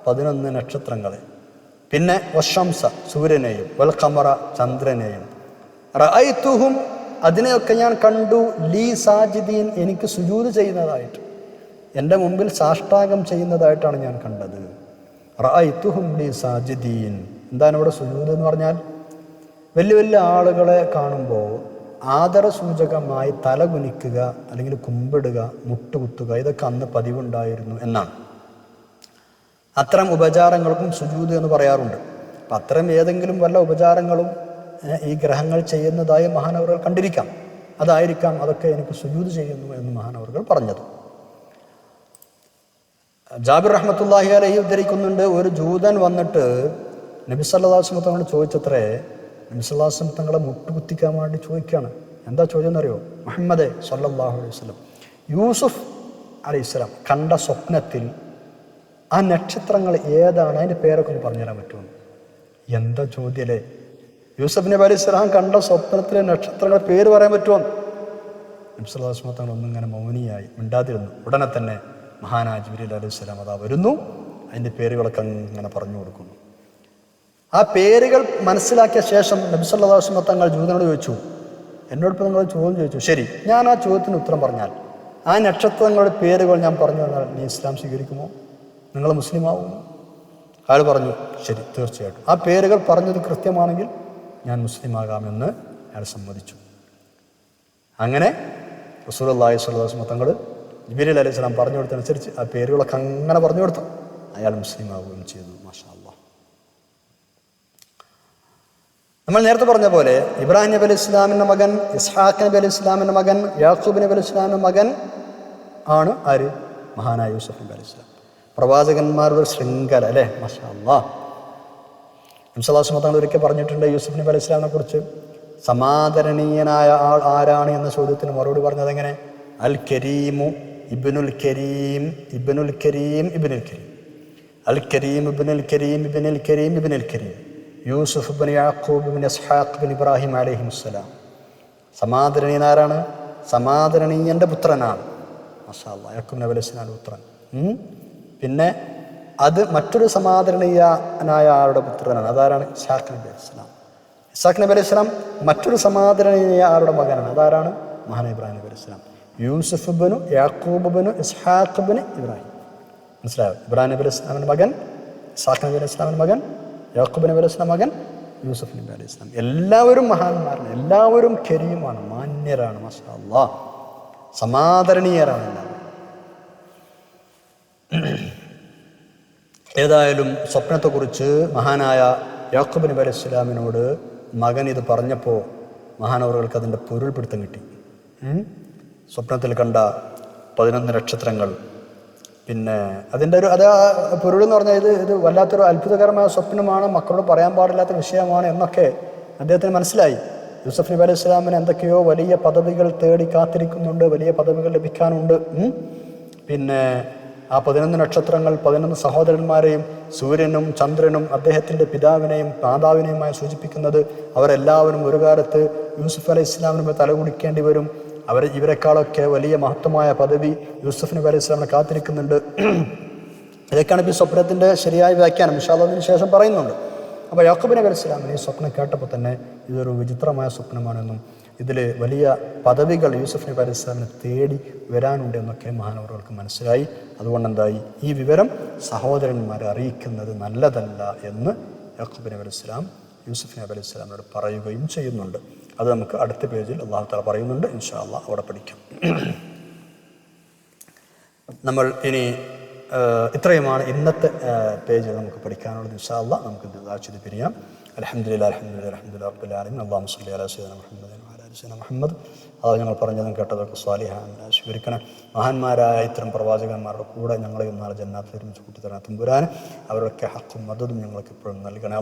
11 നക്ഷത്രങ്ങളെ, പിന്നെ വശംസ, സൂര്യനെയും, വൽ ഖമറ, ചന്ദ്രനെയും, റഅയ്തുഹും, അതിനെയൊക്കെ ഞാൻ കണ്ടു, ലീ സാജിദീൻ, എനിക്ക് സുജൂദ് ചെയ്യുന്നതായിട്ട്, എൻ്റെ മുമ്പിൽ സാഷ്ടാംഗം ചെയ്യുന്നതായിട്ടാണ് ഞാൻ കണ്ടത്. റഅയ്തുഹും ലീ സാജിദീൻ. എന്താണ് ഇവിടെ സുജൂദ് എന്ന് പറഞ്ഞാൽ? വലിയ വലിയ ആളുകളെ കാണുമ്പോൾ ആദരസൂചകമായി തല കുനിക്കുക, അല്ലെങ്കിൽ കുമ്പിടുക, മുട്ടുകുത്തുക, ഇതൊക്കെ അന്ന് പതിവുണ്ടായിരുന്നു എന്നാണ്. അത്തരം ഉപചാരങ്ങൾക്കും സുജൂദ് എന്ന് പറയാറുണ്ട്. അപ്പം അത്തരം ഏതെങ്കിലും വല്ല ഉപചാരങ്ങളും ഈ ഗ്രഹങ്ങൾ ചെയ്യുന്നതായി മഹാനവറുകൾ കണ്ടിരിക്കാം. അതായിരിക്കാം അതൊക്കെ എനിക്ക് സുജൂദ് ചെയ്യുന്നു എന്ന് മഹാനവറുകൾ പറഞ്ഞത്. ജാബിർ റഹ്മത്തുള്ളാഹി അലൈഹി ഉദ്ധരിക്കുന്നുണ്ട്, ഒരു ജൂതൻ വന്നിട്ട് നബി സല്ലല്ലാഹു അലൈഹി വസല്ലം തങ്ങളോട് ചോദിച്ചത്രേ, നബി സല്ലല്ലാഹു അലൈഹി വസല്ലം തങ്ങളെ മുട്ടുകുത്തിക്കാൻ വേണ്ടി ചോദിക്കുകയാണ്. എന്താ ചോദ്യം എന്നറിയോ? മുഹമ്മദേ സല്ലല്ലാഹു അലൈഹി വസല്ലം, യൂസുഫ് അലൈഹിസ്സലാം കണ്ട സ്വപ്നത്തിൽ ആ നക്ഷത്രങ്ങൾ ഏതാണ്, അതിൻ്റെ പേരൊക്കെ ഒന്ന് പറഞ്ഞുതരാൻ പറ്റുമോ? എന്താ ചോദ്യമല്ലേ? യൂസുഫ് നബി അലൈഹിസ്സലാം കണ്ട സ്വപ്നത്തിലെ നക്ഷത്രങ്ങളുടെ പേര് പറയാൻ പറ്റുമോ? നബി സല്ലല്ലാഹു അലൈഹി വസല്ലം തങ്ങൾ ഒന്നിങ്ങനെ മൗനിയായി മിണ്ടാതിരുന്നു. ഉടനെ തന്നെ മഹാനായ ജിബ്രീൽ അലൈഹിസ്സലാം അതാ വരുന്നു, അതിൻ്റെ പേരുകളൊക്കെ അങ്ങനെ പറഞ്ഞു കൊടുക്കുന്നു. ആ പേരുകൾ മനസ്സിലാക്കിയ ശേഷം നബി സല്ലല്ലാഹു അലൈഹി വസല്ലം തങ്ങൾ ജൂതനോട് ചോദിച്ചു, എന്നോടൊപ്പം നിങ്ങൾ ചോദ്യം ചോദിച്ചു, ശരി ഞാൻ ആ ചോദ്യത്തിന് ഉത്തരം പറഞ്ഞാൽ, ആ നക്ഷത്രങ്ങളുടെ പേരുകൾ ഞാൻ പറഞ്ഞു തന്നാൽ നീ ഇസ്ലാം സ്വീകരിക്കുമോ, നിങ്ങൾ മുസ്ലിം ആവുമോ? അയാൾ പറഞ്ഞു, ശരി തീർച്ചയായിട്ടും, ആ പേരുകൾ പറഞ്ഞത് കൃത്യമാണെങ്കിൽ ഞാൻ മുസ്ലിം ആകാമെന്ന് അയാൾ സമ്മതിച്ചു. അങ്ങനെ റസൂലുള്ളാഹി സ്വല്ലല്ലാഹു അലൈഹി വസല്ലം തങ്ങൾ ജിബ്രീൽ അലൈഹിസ്സലാം പറഞ്ഞു കൊടുത്തനുസരിച്ച് ആ പേരുകളൊക്കെ അങ്ങനെ പറഞ്ഞു കൊടുത്തു. അയാൾ മുസ്ലിം ആവുകയും ചെയ്തു. മാഷാ അല്ലാഹ്. നമ്മൾ നേരത്തെ പറഞ്ഞ പോലെ ഇബ്രാഹിം നബി അലൈഹി ഇസ്ലാമിൻ്റെ മകൻ, ഇസ്ഹാഖ് നബി അലൈഹി ഇസ്ലാമിൻ്റെ മകൻ, യാക്കൂബ് നബി അലൈഹി ഇസ്ലാമിൻ്റെ മകൻ ആണ് ആര്? മഹാനായ യൂസുഫ് നബി അലൈഹി ഇസ്ലാം. പ്രവാചകന്മാരുടെ ശൃംഖല അല്ലേ? മാഷാ അല്ലാഹ്. നബി സല്ലല്ലാഹു അലൈഹി വസല്ലം തങ്ങൾ ഒരിക്കൽ പറഞ്ഞിട്ടുണ്ട് യൂസുഫ് നബി അലൈഹി ഇസ്ലാമിനെ കുറിച്ച്, സമാദരണീയനായ ആൾ ആരാണ് എന്ന ചോദ്യത്തിന് മറുപടി പറഞ്ഞത് എങ്ങനെ? അൽ കരീമു ഇബ്നുൽ കരീം ഇബ്നുൽ കരീം ഇബ്നുൽ കരീം, അൽ കരീം ഇബ്നുൽ കരീം ഇബ്നുൽ കരീം ഇബ്നുൽ കരീം, യൂസുഫ് ഇബ്നു യാക്കൂബ് ഇബ്നു ഇസ്ഹാഖ് ഇബ്നു ഇബ്രാഹിം അലൈഹിസ്സലാം. സമാദരണീയനാരാണ്? സമാദരണീയൻ്റെ പുത്രനാണ്. മാഷാ അല്ലാഹ്, യാക്കൂബ് നബി അലൈഹി ഇസ്ലാമിൻ്റെ പുത്രൻ. പിന്നെ അത് മറ്റൊരു സമാദരണീയനായ ആളുടെ പുത്രനാണ്. അതാരാണ്? ഇസ്ഹാഖ് നബി അലൈഹി ഇസ്ലാം. ഇസ്ഹാഖ് നബി അലൈഹി ഇസ്ലാം മറ്റൊരു സമാദരണീയ ആളുടെ മകനാണ്. അതാരാണ്? മഹാനായ ഇബ്രാഹിം നബി അലൈഹി ഇസ്ലാം. യൂസുഫ് ഇബ്നു യാക്കൂബ് ഇബ്നു ഇസ്ഹാഖ് ഇബ്നു ഇബ്രാഹിം. മനസ്സിലായോ? ഇബ്രാഹിം നബി അലൈഹി ഇസ്ലാമിൻ്റെ മകൻ, ഇസ്ഹാഖ് നബി അലൈഹി ഇസ്ലാമിൻ്റെ മകൻ, യാക്കൂബ് നബി അലൈഹി ഇസ്ലാം മകൻ, യൂസുഫ് നബി അലൈഹി ഇസ്ലാം. എല്ലാവരും മഹാന്മാരാണ്, എല്ലാവരും കരീമാണ്, മാന്യരാണ്. മാഷാ അല്ലാഹ്, സമാദരണീയരാണ് എല്ലാവരും. ഏതായാലും സ്വപ്നത്തെക്കുറിച്ച് മഹാനായ യാക്കൂബ് നബി അലൈഹി ഇസ്ലാമിനോട് മകൻ ഇത് പറഞ്ഞപ്പോൾ മഹാനവറുകൾക്ക് അതിൻ്റെ പൊരുൾ പിടുത്തം കിട്ടി. സ്വപ്നത്തിൽ കണ്ട 11 നക്ഷത്രങ്ങൾ, പിന്നെ അതിൻ്റെ ഒരു പൊരുളെന്ന് പറഞ്ഞാൽ ഇത് വല്ലാത്തൊരു അത്ഭുതകരമായ സ്വപ്നമാണ്, മക്കളോട് പറയാൻ പാടില്ലാത്ത വിഷയമാണ് എന്നൊക്കെ അദ്ദേഹത്തിന് മനസ്സിലായി. യൂസുഫ് നബി അലൈഹി ഇസ്ലാമിന് എന്തൊക്കെയോ വലിയ പദവികൾ തേടി കാത്തിരിക്കുന്നുണ്ട്, വലിയ പദവികൾ ലഭിക്കാനുണ്ട്. പിന്നെ ആ 11 നക്ഷത്രങ്ങൾ 11 സഹോദരന്മാരെയും സൂര്യനും ചന്ദ്രനും അദ്ദേഹത്തിൻ്റെ പിതാവിനെയും മാതാവിനെയുമായി സൂചിപ്പിക്കുന്നത് അവരെല്ലാവരും ഒരു കാലത്ത് യൂസുഫ് അലൈഹി ഇസ്ലാമിന് തലകുടിക്കേണ്ടി വരും. ഇവരെക്കാളൊക്കെ വലിയ മഹത്വമായ പദവി യൂസുഫ് നബി അലൈഹി ഇസ്ലാമിനെ കാത്തിരിക്കുന്നുണ്ട്. ഇതൊക്കെയാണ് ഇപ്പോൾ ഈ സ്വപ്നത്തിൻ്റെ ശരിയായ വ്യാഖ്യാനം. ഇൻഷാ അല്ലാഹ് അതിന് ശേഷം പറയുന്നുണ്ട്. അപ്പോൾ യാക്കൂബ് നബി അലൈഹി ഇസ്ലാമിന് ഈ സ്വപ്നം കേട്ടപ്പോൾ തന്നെ ഇതൊരു വിചിത്രമായ സ്വപ്നമാണെന്നും ഇതിൽ വലിയ പദവികൾ യൂസുഫ് നബി അലൈഹി ഇസ്ലാമിനെ തേടി വരാനുണ്ട് എന്നൊക്കെ മഹാനവറുകൾക്ക് മനസ്സിലായി. അതുകൊണ്ട് എന്തായി, ഈ വിവരം സഹോദരന്മാരെ അറിയിക്കുന്നത് നല്ലതല്ല എന്ന് യാക്കൂബ് നബി അലൈഹി ഇസ്ലാം യൂസുഫ് നബി അലൈഹി ഇസ്ലാമിനോട് പറയുകയും ചെയ്യുന്നുണ്ട്. അത് നമുക്ക് അടുത്ത പേജിൽ അല്ലാഹു തആല പറയുന്നുണ്ട്. ഇൻഷാ അല്ലാഹ് അവിടെ പഠിക്കാം. നമ്മൾ ഇനി ഇത്രയുമാണ് ഇന്നത്തെ പേജിൽ നമുക്ക് പഠിക്കാനുള്ളത്. ഇൻഷാ അല്ലാഹ് നമുക്ക് ദുആ ചെയ്ത് പിരിയാം. അൽഹംദുലില്ലാഹി റബ്ബിൽ ആലമീൻ. അല്ലാഹുമ്മ സ്വല്ലി അലാ സയ്യിദിനാ മുഹമ്മദിൻ വഅലാ ആലി സയ്യിദിനാ മുഹമ്മദ്. അത് ഞങ്ങൾ പറഞ്ഞതും കേട്ടതൊക്കെ സ്വാലിഹായ സ്വീകരിക്കണം. മഹാന്മാരായ ഇത്തരം പ്രവാചകന്മാരുടെ കൂടെ ഞങ്ങളെയും നാളെ ജന്നാത്തിൽ ഒരുമിച്ച് കൂട്ടിത്തരണ തമ്പുരാൻ. അവരുടെയൊക്കെ ഹക്കും മദദും ഞങ്ങൾക്ക് എപ്പോഴും നൽകണേ.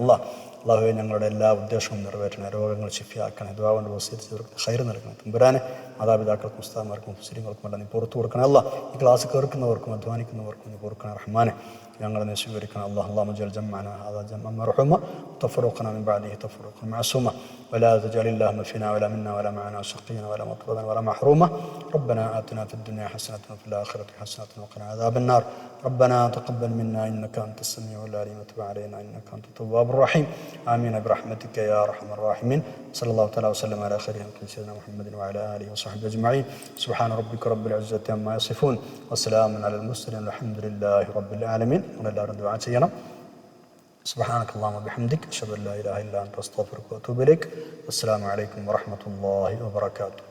അല്ലാഹുവേ ഞങ്ങളുടെ എല്ലാ ഉദ്ദേശവും നിറവേറ്റണേ. രോഗങ്ങൾ ശിഫിയാക്കണേ. ദുആ കൊണ്ട് വസിയത്ത് ചെയ്തവർക്ക് ഖൈർ നൽകണേ തമ്പുരാനെ. മാതാപിതാക്കൾക്കും ഉസ്താദന്മാർക്കും മുസ്ലിങ്ങൾക്കും എല്ലാം നീ പുറത്തു കൊടുക്കണേ. ഈ ക്ലാസ് കേൾക്കുന്നവർക്കും അധ്വാനിക്കുന്നവർക്കും നീ പൊറുക്കണേ റഹ്മാനെ. ഞങ്ങളെ നീ സ്വീകരിക്കണം. اللهم اجعل جمعنا هذا جمعا مرحوما وتفرقنا من بعده تفرقا معصوما ولا تجعل اللهم فينا ولا منا ولا معنا شقيا ولا مطردا ولا محروما. ربنا آتنا في الدنيا حسنة وفي الآخرة حسنة وقنا عذاب النار. ربنا تقبل منا إنك أنت السميع العليم وتب علينا إنك أنت التواب الرحيم. آمين برحمتك يا أرحم الراحمين. صلى الله تعالى وسلم على خير خلق سيدنا محمد وعلى آله وصحبه أجمعين. سبحان ربك رب العزة عما يصفون وسلام على المرسلين الحمد لله رب العالمين. നമ്മളെല്ലാവരും ദുആ ചെയ്യണം. സുബ്ഹാനകല്ലാഹുമ്മ വബിഹംദിക അഷ്ഹദു അൻ ലാ ഇലാഹ ഇല്ല അൻത അസ്തഗ്ഫിറുക വഅതൂബു ഇലൈക്. അസ്സലാമു അലൈക്കും വറഹ്മത്തുള്ളാഹി വബറകാതുഹു.